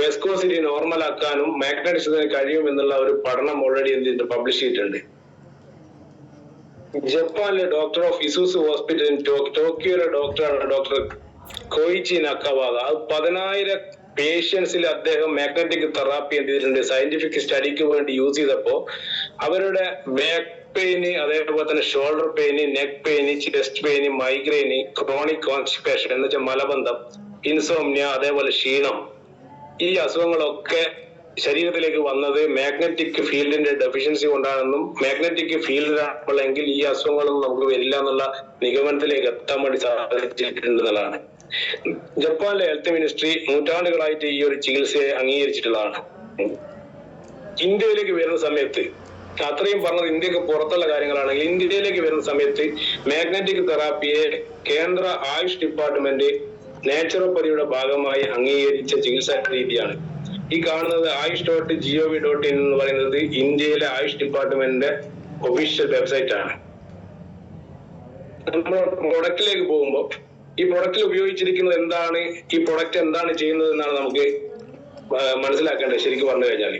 വെസ്കോസിറ്റി നോർമൽ ആക്കാനും മാഗ്നറ്റിസത്തിന് കഴിയും എന്നുള്ള ഒരു പഠനം ഓൾറെഡി എന്ത് ചെയ്തിട്ട് പബ്ലിഷ് ചെയ്തിട്ടുണ്ട്. ജപ്പാനിലെ ഡോക്ടർ ഓഫ് ഇസൂസ് ഹോസ്പിറ്റൽ ടോക്കിയോയിലെ ഡോക്ടറാണ് ഡോക്ടർ കൊയിച്ചി നക്കവാഗ. 10,000 പേഷ്യൻസിൽ അദ്ദേഹം മാഗ്നറ്റിക് തെറാപ്പി എന്ത് ചെയ്തിട്ടുണ്ട് സയന്റിഫിക് സ്റ്റഡിക്ക് വേണ്ടി യൂസ് ചെയ്തപ്പോ അവരുടെ ബാക്ക് പെയിന്, അതേപോലെ തന്നെ shoulder pain, neck pain, chest pain, migraine, chronic constipation എന്ന് വെച്ചാൽ മലബന്ധം, ഇൻസോംനിയ, അതേപോലെ ക്ഷീണം, ഈ അസുഖങ്ങളൊക്കെ ശരീരത്തിലേക്ക് വന്നത് മാഗ്നറ്റിക് ഫീൽഡിന്റെ ഡെഫിഷ്യൻസി കൊണ്ടാണെന്നും മാഗ്നറ്റിക് ഫീൽഡിലാണെങ്കിൽ ഈ അസുഖങ്ങളൊന്നും നമുക്ക് വരില്ല എന്നുള്ള നിഗമനത്തിലേക്ക് എത്താൻ വേണ്ടി സാധിച്ചിട്ടുണ്ടെന്നുള്ളതാണ്. ജപ്പാനിലെ ഹെൽത്ത് മിനിസ്ട്രി നൂറ്റാണ്ടുകളായിട്ട് ഈ ഒരു ചികിത്സയെ അംഗീകരിച്ചിട്ടുള്ളതാണ്. ഇന്ത്യയിലേക്ക് വരുന്ന സമയത്ത്, അത്രയും പറഞ്ഞത് ഇന്ത്യക്ക് പുറത്തുള്ള കാര്യങ്ങളാണെങ്കിൽ, ഇന്ത്യയിലേക്ക് വരുന്ന സമയത്ത് മാഗ്നറ്റിക് തെറാപ്പിയെ കേന്ദ്ര ആയുഷ് ഡിപ്പാർട്ട്മെന്റ് നാച്ചുറോപ്പതിയുടെ ഭാഗമായി അംഗീകരിച്ച ചികിത്സാ രീതിയാണ്. ഈ കാണുന്നത് ayush.gov.in എന്ന് പറയുന്നത് ഇന്ത്യയിലെ ആയുഷ് ഡിപ്പാർട്ട്മെന്റിന്റെ ഒഫീഷ്യൽ വെബ്സൈറ്റ് ആണ്. നമ്മൾ പ്രൊഡക്റ്റിലേക്ക് പോകുമ്പോൾ ഈ പ്രൊഡക്റ്റിൽ ഉപയോഗിച്ചിരിക്കുന്നത് എന്താണ്, ഈ പ്രൊഡക്റ്റ് എന്താണ് ചെയ്യുന്നത് എന്നാണ് നമുക്ക് മനസ്സിലാക്കേണ്ടത്. ശരിക്കും പറഞ്ഞു കഴിഞ്ഞാൽ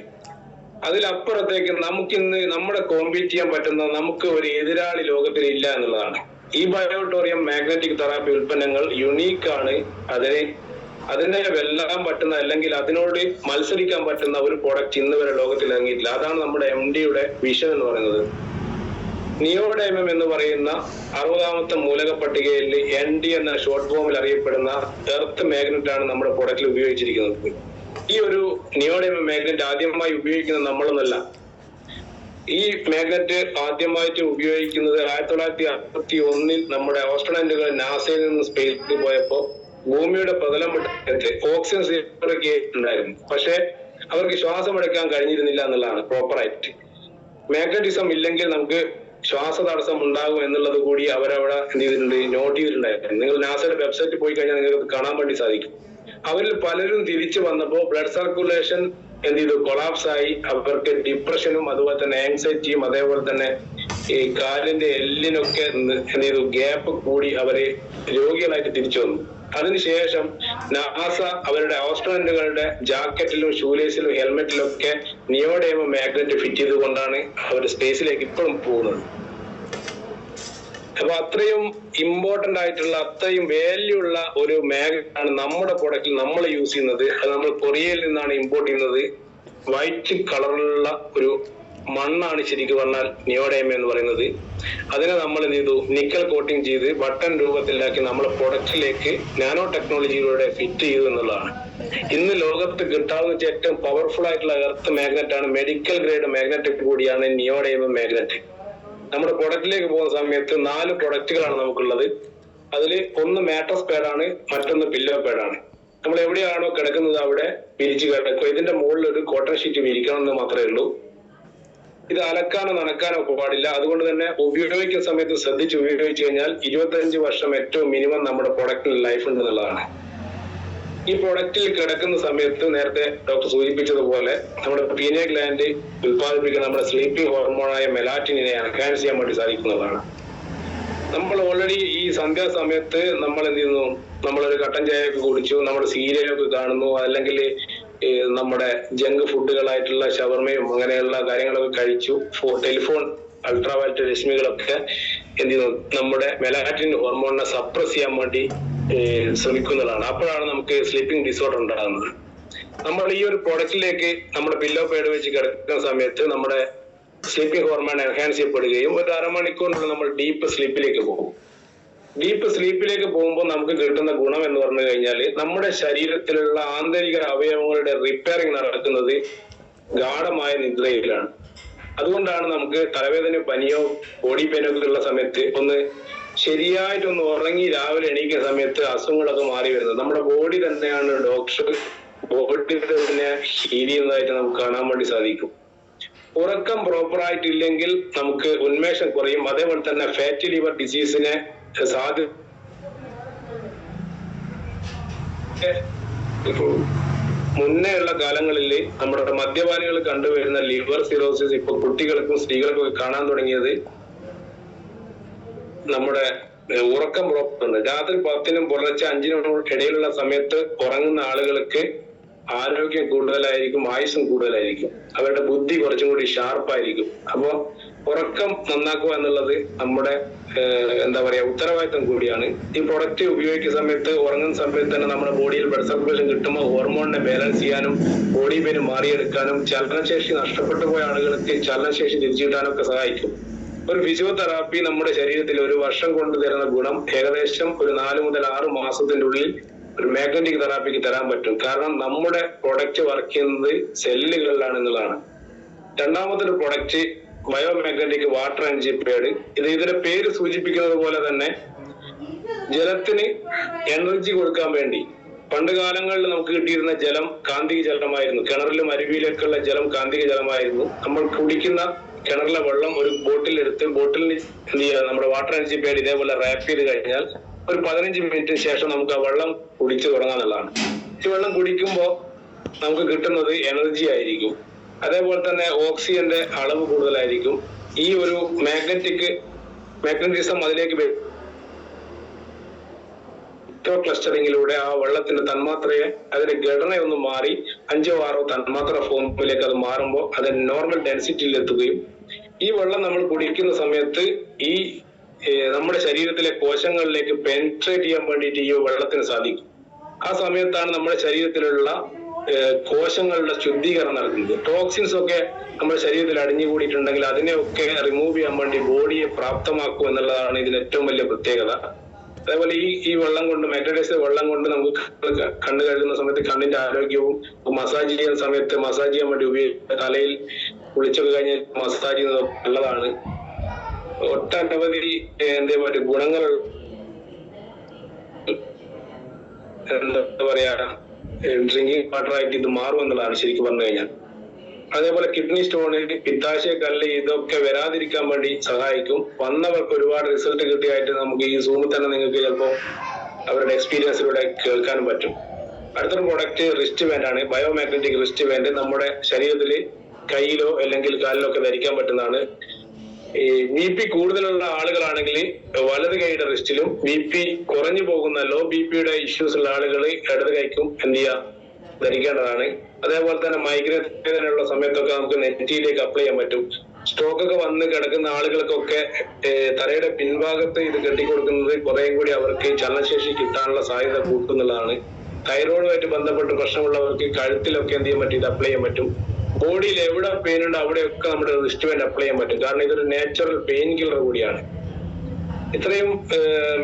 അതിലപ്പുറത്തേക്ക് നമുക്കിന്ന് നമ്മുടെ കോമ്പീറ്റ് ചെയ്യാൻ പറ്റുന്ന നമുക്ക് ഒരു എതിരാളി ലോകത്തിൽ ഇല്ല എന്നുള്ളതാണ്. ഈ ബയോട്ടോറിയം മാഗ്നറ്റിക് തെറാപ്പി ഉൽപ്പന്നങ്ങൾ യുണീക്കാണ്. അതിനെ വെല്ലാൻ പറ്റുന്ന, അല്ലെങ്കിൽ അതിനോട് മത്സരിക്കാൻ പറ്റുന്ന ഒരു പ്രൊഡക്റ്റ് ഇന്ന് വരെ ലോകത്തിൽ ഇറങ്ങിയിട്ടില്ല. അതാണ് നമ്മുടെ MDയുടെ വിഷൻ എന്ന് പറയുന്നത്. നിയോഡൈമം എന്ന് പറയുന്ന 60ാമത്തെ മൂലക പട്ടികയിൽ ND എന്ന ഷോർട്ട് ഫോമിൽ അറിയപ്പെടുന്ന എർത്ത് മാഗ്നറ്റ് ആണ് നമ്മുടെ പ്രൊഡക്റ്റിൽ ഉപയോഗിച്ചിരിക്കുന്നത്. ഈ ഒരു നിയോഡൈമം മാഗ്നറ്റ് ആദ്യമായി ഉപയോഗിക്കുന്നത് നമ്മളൊന്നല്ല. ഈ മാഗ്നറ്റ് ആദ്യമായിട്ട് ഉപയോഗിക്കുന്നത് 1961 നമ്മുടെ ഓസ്ട്രേലിയൻസുകൾ നാസയിൽ നിന്ന് സ്പേസിൽ പോയപ്പോ ഭൂമിയുടെ പ്രതലം വിട്ട് ഓക്സിജൻ സിലിണ്ടറൊക്കെ ഉണ്ടായിരുന്നു. പക്ഷെ അവർക്ക് ശ്വാസം എടുക്കാൻ കഴിഞ്ഞിരുന്നില്ല എന്നുള്ളതാണ് പ്രോപ്പറായിട്ട്. മാഗ്നറ്റിസം ഇല്ലെങ്കിൽ നമുക്ക് ശ്വാസതടസ്സം ഉണ്ടാകും എന്നുള്ളത് കൂടി അവരവിടെ എന്ത് ചെയ്തിട്ടുണ്ട്, നോട്ട് ചെയ്തിട്ടുണ്ടായിരുന്നു. നിങ്ങൾ നാസയുടെ വെബ്സൈറ്റിൽ പോയി കഴിഞ്ഞാൽ നിങ്ങൾക്ക് കാണാൻ വേണ്ടി സാധിക്കും. അവരിൽ പലരും തിരിച്ചു വന്നപ്പോ ബ്ലഡ് സർക്കുലേഷൻ എന്ത് ചെയ്തു, കൊളാപ്സ് ആയി. അവർക്ക് ഡിപ്രഷനും അതുപോലെ തന്നെ ആൻസൈറ്റിയും അതേപോലെ തന്നെ ഈ കാലിന്റെ എല്ലിനൊക്കെ എന്ത് ചെയ്തു, ഗ്യാപ്പ് കൂടി അവര് രോഗികളായിട്ട് തിരിച്ചു വന്നു. അതിനുശേഷം നാസ അവരുടെ ഓസ്ട്രോനറ്റുകളുടെ ജാക്കറ്റിലും ഷൂലേസിലും ഹെൽമെറ്റിലും ഒക്കെ നിയോഡൈമം മാഗ്നറ്റ് ഫിറ്റ് ചെയ്തുകൊണ്ടാണ് അവർ സ്പേസിലേക്ക് ഇപ്പോഴും പോകുന്നത്. അപ്പൊ അത്രയും ഇമ്പോർട്ടന്റ് ആയിട്ടുള്ള, അത്രയും വാല്യൂ ഉള്ള ഒരു മാഗ്നറ്റ് ആണ് നമ്മുടെ പ്രൊഡക്റ്റിൽ നമ്മൾ യൂസ് ചെയ്യുന്നത്. അത് നമ്മൾ കൊറിയയിൽ നിന്നാണ് ഇമ്പോർട്ട് ചെയ്യുന്നത്. വൈറ്റ് കളറിലുള്ള ഒരു മണ്ണാണ് ശരിക്കും പറഞ്ഞാൽ നിയോഡൈമം എന്ന് പറയുന്നത്. അതിനെ നമ്മൾ എന്ത് ചെയ്തു, നിക്കൽ കോട്ടിങ് ചെയ്ത് ബട്ടൺ രൂപത്തിലാക്കി നമ്മളെ പ്രൊഡക്റ്റിലേക്ക് നാനോ ടെക്നോളജിയിലൂടെ ഫിറ്റ് ചെയ്തു എന്നുള്ളതാണ്. ഇന്ന് ലോകത്ത് കിട്ടാവുന്ന ഏറ്റവും പവർഫുൾ ആയിട്ടുള്ള എർത്ത് മാഗ്നറ്റ് ആണ്. മെഡിക്കൽ ഗ്രേഡ് മാഗ്നറ്റ് കൂടിയാണ് നിയോഡൈമം മാഗ്നറ്റ്. നമ്മുടെ പ്രൊഡക്റ്റിലേക്ക് പോകുന്ന സമയത്ത് 4 പ്രൊഡക്റ്റുകളാണ് നമുക്കുള്ളത്. അതിൽ ഒന്ന് മാട്രസ് പാഡാണ്, മറ്റൊന്ന് പില്ലോ പാഡാണ്. നമ്മൾ എവിടെയാണോ കിടക്കുന്നത് അവിടെ വിരിച്ച് കിടക്കും. ഇതിന്റെ മുകളിൽ ഒരു കോട്ടൺ ഷീറ്റ് വിരിക്കണം എന്ന് മാത്രമേ ഉള്ളൂ. ഇത് അലക്കാനോ നനക്കാനോ പാടില്ല. അതുകൊണ്ട് തന്നെ ഉപയോഗിക്കുന്ന സമയത്ത് ശ്രദ്ധിച്ച് ഉപയോഗിച്ചു കഴിഞ്ഞാൽ 25 വർഷം ഏറ്റവും മിനിമം നമ്മുടെ പ്രൊഡക്റ്റിന് ലൈഫ് ഉണ്ട് എന്നുള്ളതാണ്. ഈ പ്രൊഡക്റ്റിൽ കിടക്കുന്ന സമയത്ത് നേരത്തെ ഡോക്ടർ സൂചിപ്പിച്ചതുപോലെ നമ്മുടെ പീനിയൽ ഗ്ലാൻഡ് ഉത്പാദിപ്പിക്കുന്ന നമ്മുടെ സ്ലീപ്പിംഗ് ഹോർമോണായ മെലാറ്റിനെ എൻഹാൻസ് ചെയ്യാൻ വേണ്ടി സാധിക്കുന്നതാണ്. നമ്മൾ ഓൾറെഡി ഈ സന്ധ്യാസമയത്ത് നമ്മൾ എന്ത് ചെയ്യുന്നു, നമ്മളൊരു കട്ടൻ ചായയൊക്കെ കുടിച്ചു, നമ്മുടെ സീരിയലൊക്കെ കാണുന്നു, അല്ലെങ്കിൽ നമ്മുടെ ജങ്ക് ഫുഡുകളായിട്ടുള്ള ഷവർമയും അങ്ങനെയുള്ള കാര്യങ്ങളൊക്കെ കഴിച്ചു, ടെലിഫോൺ അൾട്രാവയലറ്റ് രശ്മികളൊക്കെ എന്ത് ചെയ്യുന്നു, നമ്മുടെ മെലാറ്റിൻ ഹോർമോണിനെ സപ്രസ് ചെയ്യാൻ വേണ്ടി ശ്രമിക്കുന്നതാണ്. അപ്പോഴാണ് നമുക്ക് സ്ലീപ്പിംഗ് ഡിസോർഡർ ഉണ്ടാകുന്നത്. നമ്മൾ ഈ ഒരു പ്രൊഡക്റ്റിലേക്ക് നമ്മുടെ പില്ലോ പേഡ് വെച്ച് കിടക്കുന്ന സമയത്ത് നമ്മുടെ സ്ലീപ്പിംഗ് ഹോർമോൺ എൻഹാൻസ് ചെയ്യപ്പെടുകയും ഒരു അരമണിക്കൂറിനുള്ള നമ്മൾ ഡീപ്പ് സ്ലീപ്പിലേക്ക് പോകും. ഡീപ്പ് സ്ലീപ്പിലേക്ക് പോകുമ്പോൾ നമുക്ക് കിട്ടുന്ന ഗുണം എന്ന് പറഞ്ഞു കഴിഞ്ഞാൽ നമ്മുടെ ശരീരത്തിലുള്ള ആന്തരിക അവയവങ്ങളുടെ റിപ്പയറിംഗ് നടക്കുന്നത് ഗാഢമായ നിദ്രയിലാണ്. അതുകൊണ്ടാണ് നമുക്ക് തലവേദന, പനിയോ ബോഡി പെയിനോ ഒക്കെ ഉള്ള സമയത്ത് ഒന്ന് ശരിയായിട്ടൊന്ന് ഉറങ്ങി രാവിലെ എണീക്കുന്ന സമയത്ത് അസുഖങ്ങളൊക്കെ മാറി വരുന്നത്. നമ്മുടെ ബോഡി തന്നെയാണ് ഡോക്ടർ ബോഡി തന്നെ ഹീൽ ചെയ്യുന്നതായിട്ട് നമുക്ക് കാണാൻ വേണ്ടി സാധിക്കും. ഉറക്കം പ്രോപ്പറായിട്ടില്ലെങ്കിൽ നമുക്ക് ഉന്മേഷം കുറയും. അതേപോലെ തന്നെ ഫാറ്റി ലിവർ ഡിസീസിനെ സാധ്യത മുന്നേ ഉള്ള കാലങ്ങളിൽ നമ്മുടെ മദ്യപാനികൾ കണ്ടുവരുന്ന ലിവർ സിറോസിസ് ഇപ്പൊ കുട്ടികൾക്കും സ്ത്രീകൾക്കും ഒക്കെ കാണാൻ തുടങ്ങിയത് നമ്മുടെ ഉറക്കം പ്രോപ്പറുണ്ട്. രാത്രി 10-നും പുലർച്ചെ 5-നും ഇടയിലുള്ള സമയത്ത് ഉറങ്ങുന്ന ആളുകൾക്ക് ആരോഗ്യം കൂടുതലായിരിക്കും, ആയുസ്സും കൂടുതലായിരിക്കും, അവരുടെ ബുദ്ധി കുറച്ചും കൂടി ഷാർപ്പായിരിക്കും. അപ്പൊ ഉറക്കം നന്നാക്കുക എന്നുള്ളത് നമ്മുടെ എന്താ പറയാ ഉത്തരവാദിത്തം കൂടിയാണ്. ഈ പ്രൊഡക്റ്റ് ഉപയോഗിക്കുന്ന സമയത്ത്, ഉറങ്ങുന്ന സമയത്ത് തന്നെ നമ്മുടെ ബോഡിയിൽ ബ്ലഡ് സർക്കുലേഷൻ കിട്ടുമ്പോൾ ഹോർമോണിനെ ബാലൻസ് ചെയ്യാനും ബോഡി പെയിന് മാറിയെടുക്കാനും ചലനശേഷി നഷ്ടപ്പെട്ടു പോയ ആളുകൾക്ക് ചലനശേഷി തിരിച്ചു കിട്ടാനൊക്കെ സഹായിക്കും. ഒരു ഫിസിയോതെറാപ്പി നമ്മുടെ ശരീരത്തിൽ 1 വർഷം കൊണ്ട് തരുന്ന ഗുണം ഏകദേശം ഒരു 4 മുതൽ 6 മാസത്തിന്റെ ഉള്ളിൽ ഒരു മാഗ്നറ്റിക് തെറാപ്പിക്ക് തരാൻ പറ്റും. കാരണം നമ്മുടെ പ്രൊഡക്റ്റ് വർക്ക് ചെയ്യുന്നത് സെല്ലുകളിലാണ് എന്നുള്ളതാണ്. രണ്ടാമത്തെ ഒരു പ്രൊഡക്റ്റ് ബയോമാഗ്നറ്റിക് വാട്ടർ എനർജി പേഡ്. ഇതിന്റെ പേര് സൂചിപ്പിക്കുന്നത് പോലെ തന്നെ ജലത്തിന് എനർജി കൊടുക്കാൻ വേണ്ടി പണ്ട് കാലങ്ങളിൽ നമുക്ക് കിട്ടിയിരുന്ന ജലം കാന്തിക ജലമായിരുന്നു. കിണറിലും അരുവിയിലേക്കുള്ള ജലം കാന്തിക ജലമായിരുന്നു. നമ്മൾ കുടിക്കുന്ന കിണറിലെ വെള്ളം ഒരു ബോട്ടിലെടുത്ത് ബോട്ടിലിന് എന്ത് ചെയ്യുക, നമ്മുടെ വാട്ടർ എനർജി പേഡ് ഇതേപോലെ റാപ്പ് ചെയ്ത് കഴിഞ്ഞാൽ ഒരു 15 മിനിറ്റിന് ശേഷം നമുക്ക് ആ വെള്ളം കുടിച്ചു തുടങ്ങാന്നുള്ളതാണ്. ഈ വെള്ളം കുടിക്കുമ്പോൾ നമുക്ക് കിട്ടുന്നത് എനർജി ആയിരിക്കും. അതേപോലെ തന്നെ ഓക്സിജന്റെ അളവ് കൂടുതലായിരിക്കും. ഈ ഒരു മാഗ്നറ്റിസം അതിലേക്ക് ക്ലസ്റ്ററിങ്ങിലൂടെ ആ വെള്ളത്തിന്റെ തന്മാത്രയെ അതിന്റെ ഘടനയൊന്ന് മാറി 5-ഓ 6-ഓ തന്മാത്ര ഫോമിലേക്ക് അത് മാറുമ്പോൾ അത് നോർമൽ ഡെൻസിറ്റിയിൽ എത്തുകയും ഈ വെള്ളം നമ്മൾ കുടിക്കുന്ന സമയത്ത് ഈ നമ്മുടെ ശരീരത്തിലെ കോശങ്ങളിലേക്ക് പെനിട്രേറ്റ് ചെയ്യാൻ വേണ്ടിയിട്ട് ഈ വെള്ളത്തിന് സാധിക്കും. ആ സമയത്താണ് നമ്മുടെ ശരീരത്തിലുള്ള കോശങ്ങളുടെ ശുദ്ധീകരണം നടക്കുന്നത്. ടോക്സിൻസ് ഒക്കെ നമ്മുടെ ശരീരത്തിൽ അടിഞ്ഞുകൂടിയിട്ടുണ്ടെങ്കിൽ അതിനെയൊക്കെ റിമൂവ് ചെയ്യാൻ വേണ്ടി ബോഡിയെ പ്രാപ്തമാക്കും എന്നുള്ളതാണ് ഇതിന് ഏറ്റവും വലിയ പ്രത്യേകത. അതേപോലെ ഈ വെള്ളം കൊണ്ട്, മാഗ്നറ്റൈസ്ഡ് വെള്ളം കൊണ്ട് നമുക്ക് കണ്ണ് കഴുകുന്ന സമയത്ത് കണ്ണിന്റെ ആരോഗ്യവും, മസാജ് ചെയ്യുന്ന സമയത്ത് മസാജ് ചെയ്യാൻ വേണ്ടി ഉപയോഗിക്കുന്ന തലയിൽ കുളിച്ചൊക്കെ കഴിഞ്ഞ് മസാജ് ചെയ്യുന്നത് നല്ലതാണ്. ഒട്ടനവധി എന്താ പറയുക ഗുണങ്ങൾ എന്താ പറയാ ഡ്രിങ്കിങ് വാട്ടർ ആയിട്ട് ഇത് മാറും എന്നുള്ളതാണ് ശരിക്കും പറഞ്ഞു കഴിഞ്ഞാൽ. അതേപോലെ കിഡ്നി സ്റ്റോണ്, പിത്താശയ കല്ല് ഇതൊക്കെ വരാതിരിക്കാൻ വേണ്ടി സഹായിക്കും. വന്നവർക്ക് ഒരുപാട് റിസൾട്ട് കിട്ടിയായിട്ട് നമുക്ക് ഈ സൂമിൽ തന്നെ നിങ്ങൾക്ക് ചിലപ്പോൾ അവരുടെ എക്സ്പീരിയൻസിലൂടെ കേൾക്കാനും പറ്റും. അടുത്തൊരു പ്രൊഡക്റ്റ് റിസ്റ്റ് ബാൻഡ് ആണ്. ബയോമാഗ്നറ്റിക് റിസ്റ്റ് ബാൻഡ് നമ്മുടെ ശരീരത്തിൽ കയ്യിലോ അല്ലെങ്കിൽ കാലിലോ ഒക്കെ ധരിക്കാൻ പറ്റുന്നതാണ്. ഈ BP കൂടുതലുള്ള ആളുകളാണെങ്കിൽ വലത് കൈയുടെ റിസ്റ്റിലും, BP കുറഞ്ഞു പോകുന്ന ലോ BPയുടെ ഇഷ്യൂസ് ഉള്ള ആളുകൾ ഇടത് കൈക്കും എന്ത് ചെയ്യുക ധരിക്കേണ്ടതാണ്. അതേപോലെ തന്നെ മൈഗ്രെയിൻ വേദനയുള്ള സമയത്തൊക്കെ നമുക്ക് നെറ്റിയിലേക്ക് അപ്ലൈ ചെയ്യാൻ പറ്റും. സ്ട്രോക്ക് ഒക്കെ വന്ന് കിടക്കുന്ന ആളുകൾക്കൊക്കെ തലയുടെ പിൻഭാഗത്ത് ഇത് കെട്ടിക്കൊടുക്കുന്നത് കുറെ കൂടി അവർക്ക് ചലനശേഷി കിട്ടാനുള്ള സാധ്യത കൂട്ടുന്നതാണ്. തൈറോയിഡുമായിട്ട് ബന്ധപ്പെട്ട് പ്രശ്നമുള്ളവർക്ക് കഴുത്തിലൊക്കെ എന്ത് ചെയ്യാൻ പറ്റും, ഇത് അപ്ലൈ ചെയ്യാൻ പറ്റും. ബോഡിയിൽ എവിടെ പെയിൻ ഉണ്ട് അവിടെയൊക്കെ നമ്മുടെ റിസ്റ്റ് ബാൻഡ് അപ്ലൈ ചെയ്യാൻ പറ്റും. കാരണം ഇതൊരു നാച്ചുറൽ പെയിൻ കില്ലർ കൂടിയാണ്. ഇത്രയും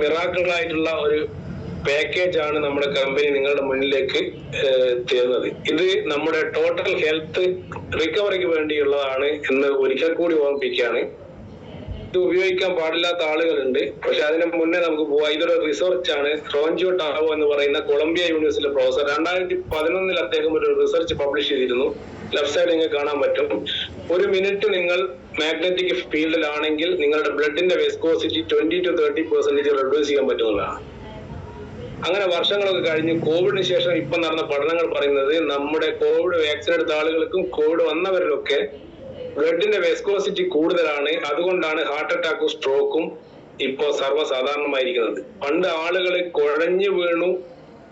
മിറാക്കിളായിട്ടുള്ള ഒരു പാക്കേജ് ആണ് നമ്മുടെ കമ്പനി നിങ്ങളുടെ മുന്നിലേക്ക് തരുന്നത്. ഇത് നമ്മുടെ ടോട്ടൽ ഹെൽത്ത് റിക്കവറിക്ക് വേണ്ടിയുള്ളതാണ് എന്ന് ഒരിക്കൽ കൂടി ഓർമ്മിപ്പിക്കുകയാണ്. ഇത് ഉപയോഗിക്കാൻ പാടില്ലാത്ത ആളുകളുണ്ട്, പക്ഷെ അതിന് മുന്നേ നമുക്ക് പോവാം. ഇതൊരു റിസർച്ച് ആണ്. റോഞ്ചോ ടാവോ എന്ന് പറയുന്ന കൊളംബിയ യൂണിവേഴ്സിറ്റിയിലെ പ്രൊഫസർ 2011 അദ്ദേഹം ഒരു റിസർച്ച് പബ്ലിഷ് ചെയ്തിരുന്നു. ലെഫ്റ്റ് സൈഡ് നിങ്ങൾക്ക് കാണാൻ പറ്റും. 1 മിനിറ്റ് നിങ്ങൾ മാഗ്നറ്റിക് ഫീൽഡിലാണെങ്കിൽ നിങ്ങളുടെ ബ്ലഡിന്റെ വിസ്കോസിറ്റി 20 to 30% റെഡ്യൂസ് ചെയ്യാൻ പറ്റുന്നതാണ്. അങ്ങനെ വർഷങ്ങളൊക്കെ കഴിഞ്ഞ് കോവിഡിന് ശേഷം ഇപ്പൊ നടന്ന പഠനങ്ങൾ പറയുന്നത് നമ്മുടെ കോവിഡ് വാക്സിൻ എടുത്ത ആളുകൾക്കും കോവിഡ് വന്നവരിലൊക്കെ ബ്ലഡിന്റെ വെസ്കോസിറ്റി കൂടുതലാണ്. അതുകൊണ്ടാണ് ഹാർട്ട് അറ്റാക്കും സ്ട്രോക്കും ഇപ്പോ സർവ്വസാധാരണമായിരിക്കുന്നത്. പണ്ട് ആളുകൾ കുഴഞ്ഞു വീണു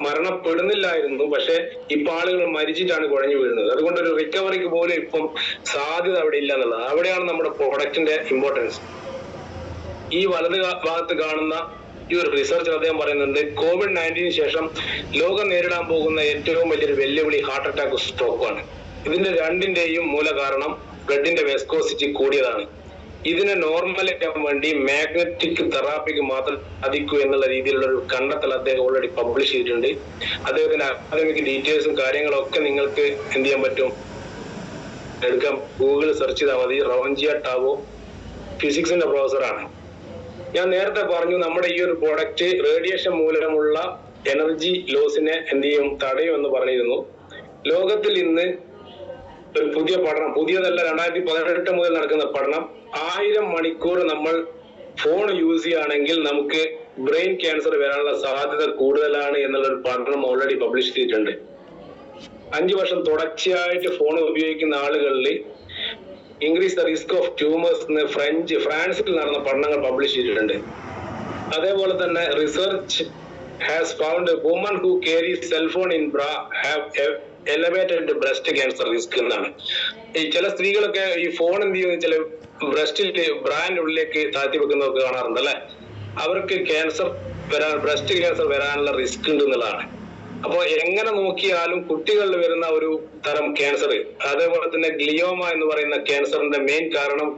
മരണപ്പെടുന്നില്ലായിരുന്നു, പക്ഷെ ഇപ്പൊ ആളുകൾ മരിച്ചിട്ടാണ് കുഴഞ്ഞു വീഴുന്നത്. അതുകൊണ്ട് ഒരു റിക്കവറിക്ക് പോലും ഇപ്പം സാധ്യത അവിടെ ഇല്ല എന്നുള്ളത്. അവിടെയാണ് നമ്മുടെ പ്രൊഡക്റ്റിന്റെ ഇമ്പോർട്ടൻസ്. ഈ വലത് ഭാഗത്ത് കാണുന്ന ഈ ഒരു റിസർച്ചിൽ അദ്ദേഹം പറയുന്നുണ്ട്, COVID-19 ശേഷം ലോകം നേരിടാൻ പോകുന്ന ഏറ്റവും വലിയൊരു വെല്ലുവിളി ഹാർട്ട് അറ്റാക്ക്, സ്ട്രോക്കാണ്. ഇതിന്റെ രണ്ടിന്റെയും മൂല കാരണം ബ്ലഡിന്റെ വെസ്കോസിറ്റി കൂടിയതാണ്. ഇതിനെ നോർമലാക്കാൻ വേണ്ടി മാഗ്നറ്റിക് തെറാപ്പിക്ക് മാത്രം സാധിക്കൂ എന്നുള്ള രീതിയിലുള്ള ഒരു കണ്ടെത്തൽ അദ്ദേഹം ഓൾറെഡി പബ്ലിഷ് ചെയ്തിട്ടുണ്ട്. അദ്ദേഹത്തിന്റെ അക്കാദമിക് ഡീറ്റെയിൽസും കാര്യങ്ങളൊക്കെ നിങ്ങൾക്ക് എന്ത് ചെയ്യാൻ പറ്റും, എടുക്കാം. ഗൂഗിൾ സെർച്ച് ചെയ്താൽ മതി. റോഞ്ചിയ ടാവോ ഫിസിക്സിന്റെ പ്രൊഫസറാണ്. ഞാൻ നേരത്തെ പറഞ്ഞു, നമ്മുടെ ഈ ഒരു പ്രോഡക്റ്റ് റേഡിയേഷൻ മൂലമുള്ള എനർജി ലോസിനെ എന്ത് ചെയ്യും, തടയും എന്ന് പറഞ്ഞിരുന്നു. ലോകത്തിൽ ഇന്ന് ഒരു പുതിയ പഠനം, പുതിയതല്ല, 2018 മുതൽ നടക്കുന്ന പഠനം, 1000 മണിക്കൂർ നമ്മൾ ഫോൺ യൂസ് ചെയ്യുകയാണെങ്കിൽ നമുക്ക് ബ്രെയിൻ ക്യാൻസർ വരാനുള്ള സാധ്യത കൂടുതലാണ് എന്നുള്ളൊരു പഠനം ഓൾറെഡി പബ്ലിഷ് ചെയ്തിട്ടുണ്ട്. 5 വർഷം തുടർച്ചയായിട്ട് ഫോൺ ഉപയോഗിക്കുന്ന ആളുകളിൽ increase the risk of tumours എന്ന് ഫ്രാൻസിൽ നടന്ന പഠനങ്ങൾ പബ്ലിഷ് ചെയ്തിട്ടുണ്ട്. അതേപോലെ തന്നെ research has found woman who carry cellphone in bra have elevated breast cancer risk എന്നാണ്. ഈ ചില സ്ത്രീകളൊക്കെ ഈ ഫോൺ എന്ത് ചെയ്യുന്ന ചില ബ്രസ്റ്റിന്റെ ബ്രാൻഡ് ഉള്ളിലേക്ക് താഴ്ത്തി വെക്കുന്നതൊക്കെ കാണാറുണ്ട് അല്ലെ. അവർക്ക് ബ്രസ്റ്റ് ക്യാൻസർ വരാനുള്ള റിസ്ക് ഉണ്ട് എന്നുള്ളതാണ്. അപ്പൊ എങ്ങനെ നോക്കിയാലും കുട്ടികളിൽ വരുന്ന ഒരു തരം ക്യാൻസർ, അതേപോലെ തന്നെ ഗ്ലിയോമ എന്ന് പറയുന്ന ക്യാൻസറിന്റെ മെയിൻ കാരണം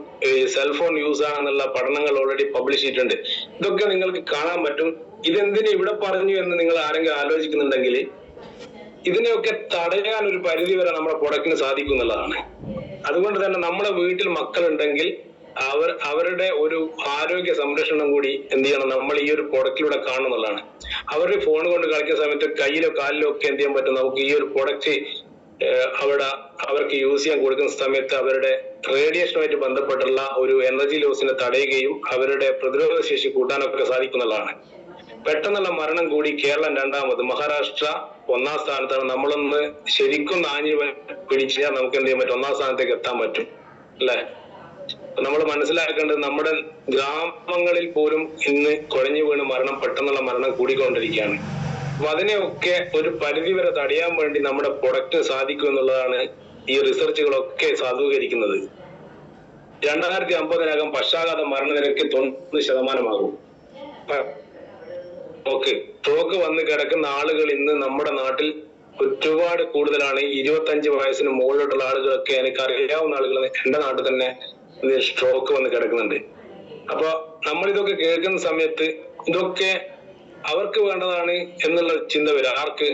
സെൽഫോൺ യൂസ് ആണെന്നുള്ള പഠനങ്ങൾ ഓൾറെഡി പബ്ലിഷ് ചെയ്തിട്ടുണ്ട്. ഇതൊക്കെ നിങ്ങൾക്ക് കാണാൻ പറ്റും. ഇതെന്തിന് ഇവിടെ പറഞ്ഞു എന്ന് നിങ്ങൾ ആരെങ്കിലും ആലോചിക്കുന്നുണ്ടെങ്കിൽ, ഇതിനെയൊക്കെ തടയാൻ ഒരു പരിധി വരെ നമ്മുടെ പ്രൊഡക്റ്റിന് സാധിക്കും എന്നുള്ളതാണ്. അതുകൊണ്ട് തന്നെ നമ്മുടെ വീട്ടിൽ മക്കളുണ്ടെങ്കിൽ അവരുടെ ഒരു ആരോഗ്യ സംരക്ഷണം കൂടി എന്ത് ചെയ്യണം, നമ്മൾ ഈ ഒരു പ്രൊഡക്റ്റിലൂടെ കാണുന്നുള്ളതാണ്. അവരുടെ ഫോൺ കൊണ്ട് കളിക്കുന്ന സമയത്ത് കയ്യിലോ കാലിലോ ഒക്കെ എന്ത് ചെയ്യാൻ പറ്റും, നമുക്ക് ഈ ഒരു പ്രൊഡക്റ്റ് അവർക്ക് യൂസ് ചെയ്യാൻ കൊടുക്കുന്ന സമയത്ത് അവരുടെ റേഡിയേഷനുമായിട്ട് ബന്ധപ്പെട്ടുള്ള ഒരു എനർജി ലോസിനെ തടയുകയും അവരുടെ പ്രതിരോധ ശേഷി കൂട്ടാനൊക്കെ സാധിക്കുന്നതാണ്. പെട്ടെന്നുള്ള മരണം കൂടി കേരളം 2ാമത്, മഹാരാഷ്ട്ര 1ാം സ്ഥാനത്താണ്. നമ്മളൊന്ന് ശരിക്കും നാഞ്ഞു പിടിച്ചാൽ നമുക്ക് എന്ത് ചെയ്യാൻ പറ്റും, 1ാം സ്ഥാനത്തേക്ക് എത്താൻ പറ്റും അല്ലെ. നമ്മൾ മനസ്സിലാക്കേണ്ടത്, നമ്മുടെ ഗ്രാമങ്ങളിൽ പോലും ഇന്ന് കുഴഞ്ഞു വീണ് പെട്ടെന്നുള്ള മരണം കൂടിക്കൊണ്ടിരിക്കുകയാണ്. അപ്പൊ അതിനെയൊക്കെ ഒരു പരിധി വരെ തടയാൻ വേണ്ടി നമ്മുടെ പ്രൊഡക്റ്റ് സാധിക്കും എന്നുള്ളതാണ് ഈ റിസർച്ചുകളൊക്കെ സാധൂകരിക്കുന്നത്. 2050 പക്ഷാഘാത മരണനിരക്ക് 90% ഓക്കെ. സ്ട്രോക്ക് വന്ന് കിടക്കുന്ന ആളുകൾ ഇന്ന് നമ്മുടെ നാട്ടിൽ ഒരുപാട് കൂടുതലാണ്. 25 വയസ്സിന് മുകളിലോട്ടുള്ള ആളുകളൊക്കെ എനിക്ക് അറിയാവുന്ന ആളുകൾ എന്റെ നാട്ടിൽ തന്നെ സ്ട്രോക്ക് വന്ന് കിടക്കുന്നുണ്ട്. അപ്പൊ നമ്മളിതൊക്കെ കേൾക്കുന്ന സമയത്ത് ഇതൊക്കെ അവർക്ക് വേണ്ടതാണ് എന്നുള്ള ചിന്ത വരും. ആർക്ക്?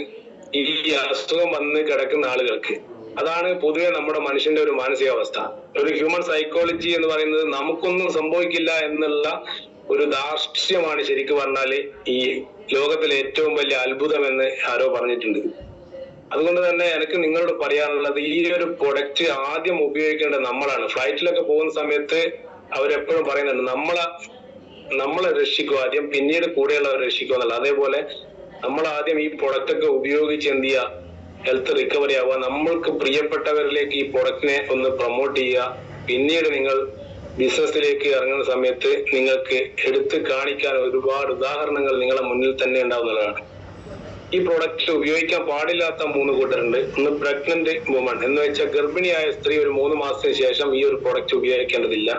ഈ അസുഖം വന്ന് കിടക്കുന്ന ആളുകൾക്ക്. അതാണ് പൊതുവെ നമ്മുടെ മനുഷ്യന്റെ ഒരു മാനസികാവസ്ഥ. ഒരു ഹ്യൂമൻ സൈക്കോളജി എന്ന് പറയുന്നത് നമുക്കൊന്നും സംഭവിക്കില്ല എന്നുള്ള ഒരു ധാർഷ്ട്യമാണ് ശരിക്കും പറഞ്ഞാല് ഈ ലോകത്തിലെ ഏറ്റവും വലിയ അത്ഭുതം എന്ന് ആരോ പറഞ്ഞിട്ടുണ്ട്. അതുകൊണ്ട് തന്നെ എനിക്ക് നിങ്ങളോട് പറയാനുള്ളത്, ഈ ഒരു പ്രൊഡക്റ്റ് ആദ്യം ഉപയോഗിക്കേണ്ടത് നമ്മളാണ്. ഫ്ലൈറ്റിലൊക്കെ പോകുന്ന സമയത്ത് അവരെപ്പോഴും പറയുന്നുണ്ട്, നമ്മളെ രക്ഷിക്കുക ആദ്യം, പിന്നീട് കൂടെയുള്ളവരെ രക്ഷിക്കുക എന്നുള്ള. അതേപോലെ നമ്മൾ ആദ്യം ഈ പ്രൊഡക്റ്റ് ഒക്കെ ഉപയോഗിച്ച് എന്ത് ചെയ്യുക, ഹെൽത്ത് റിക്കവറി ആവുക, നമ്മൾക്ക് പ്രിയപ്പെട്ടവരിലേക്ക് ഈ പ്രൊഡക്റ്റിനെ ഒന്ന് പ്രൊമോട്ട് ചെയ്യുക. പിന്നീട് നിങ്ങൾ ബിസിനസ്സിലേക്ക് ഇറങ്ങുന്ന സമയത്ത് നിങ്ങൾക്ക് എടുത്ത് കാണിക്കാൻ ഒരുപാട് ഉദാഹരണങ്ങൾ നിങ്ങളെ മുന്നിൽ തന്നെ ഉണ്ടാവുന്നതാണ്. ഈ പ്രൊഡക്റ്റ് ഉപയോഗിക്കാൻ പാടില്ലാത്ത 3 കൂട്ടരുണ്ട്. ഒന്ന് പ്രഗ്നന്റ് വുമൺ, എന്ന് വെച്ചാൽ ഗർഭിണിയായ സ്ത്രീ ഒരു 3 മാസത്തിന് ശേഷം ഈ ഒരു പ്രൊഡക്റ്റ് ഉപയോഗിക്കേണ്ടതില്ല.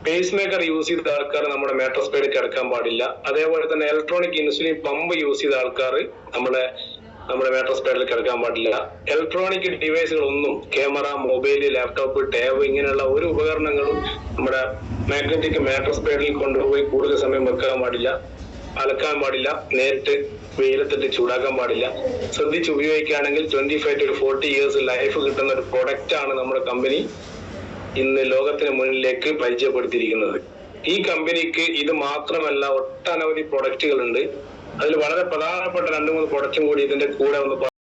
പേസ് മേക്കർ യൂസ് ചെയ്ത ആൾക്കാർ നമ്മുടെ മാട്രസ് കിടക്കാൻ പാടില്ല. അതേപോലെ തന്നെ ഇലക്ട്രോണിക് ഇൻസുലിൻ പമ്പ് യൂസ് ചെയ്ത ആൾക്കാർ നമ്മുടെ മാട്രസ് പേഡിൽ കിടക്കാൻ പാടില്ല. ഇലക്ട്രോണിക് ഡിവൈസുകൾ ഒന്നും, ക്യാമറ, മൊബൈൽ, ലാപ്ടോപ്പ്, ടാബ്, ഇങ്ങനെയുള്ള ഒരു ഉപകരണങ്ങളും നമ്മുടെ മാഗ്നറ്റിക് മാട്രസ് പേഡിൽ കൊണ്ടുപോയി കൂടുതൽ സമയം വെക്കാൻ പാടില്ല, അലക്കാൻ പാടില്ല, നേരിട്ട് വെയിലത്തിട്ട് ചൂടാക്കാൻ പാടില്ല. ശ്രദ്ധിച്ച് ഉപയോഗിക്കുകയാണെങ്കിൽ 25 to 40 ഇയേഴ്സ് ലൈഫ് കിട്ടുന്ന ഒരു പ്രൊഡക്റ്റ് ആണ് നമ്മുടെ കമ്പനി ഇന്ന് ലോകത്തിന് മുന്നിലേക്ക് പരിചയപ്പെടുത്തിയിരിക്കുന്നത്. ഈ കമ്പനിക്ക് ഇത് മാത്രമല്ല ഒട്ടനവധി പ്രൊഡക്റ്റുകൾ ഉണ്ട്. അതിൽ വളരെ പ്രധാനപ്പെട്ട 2-3 പ്രൊഡക്റ്റും കൂടി ഇതിന്റെ കൂടെ ഒന്ന്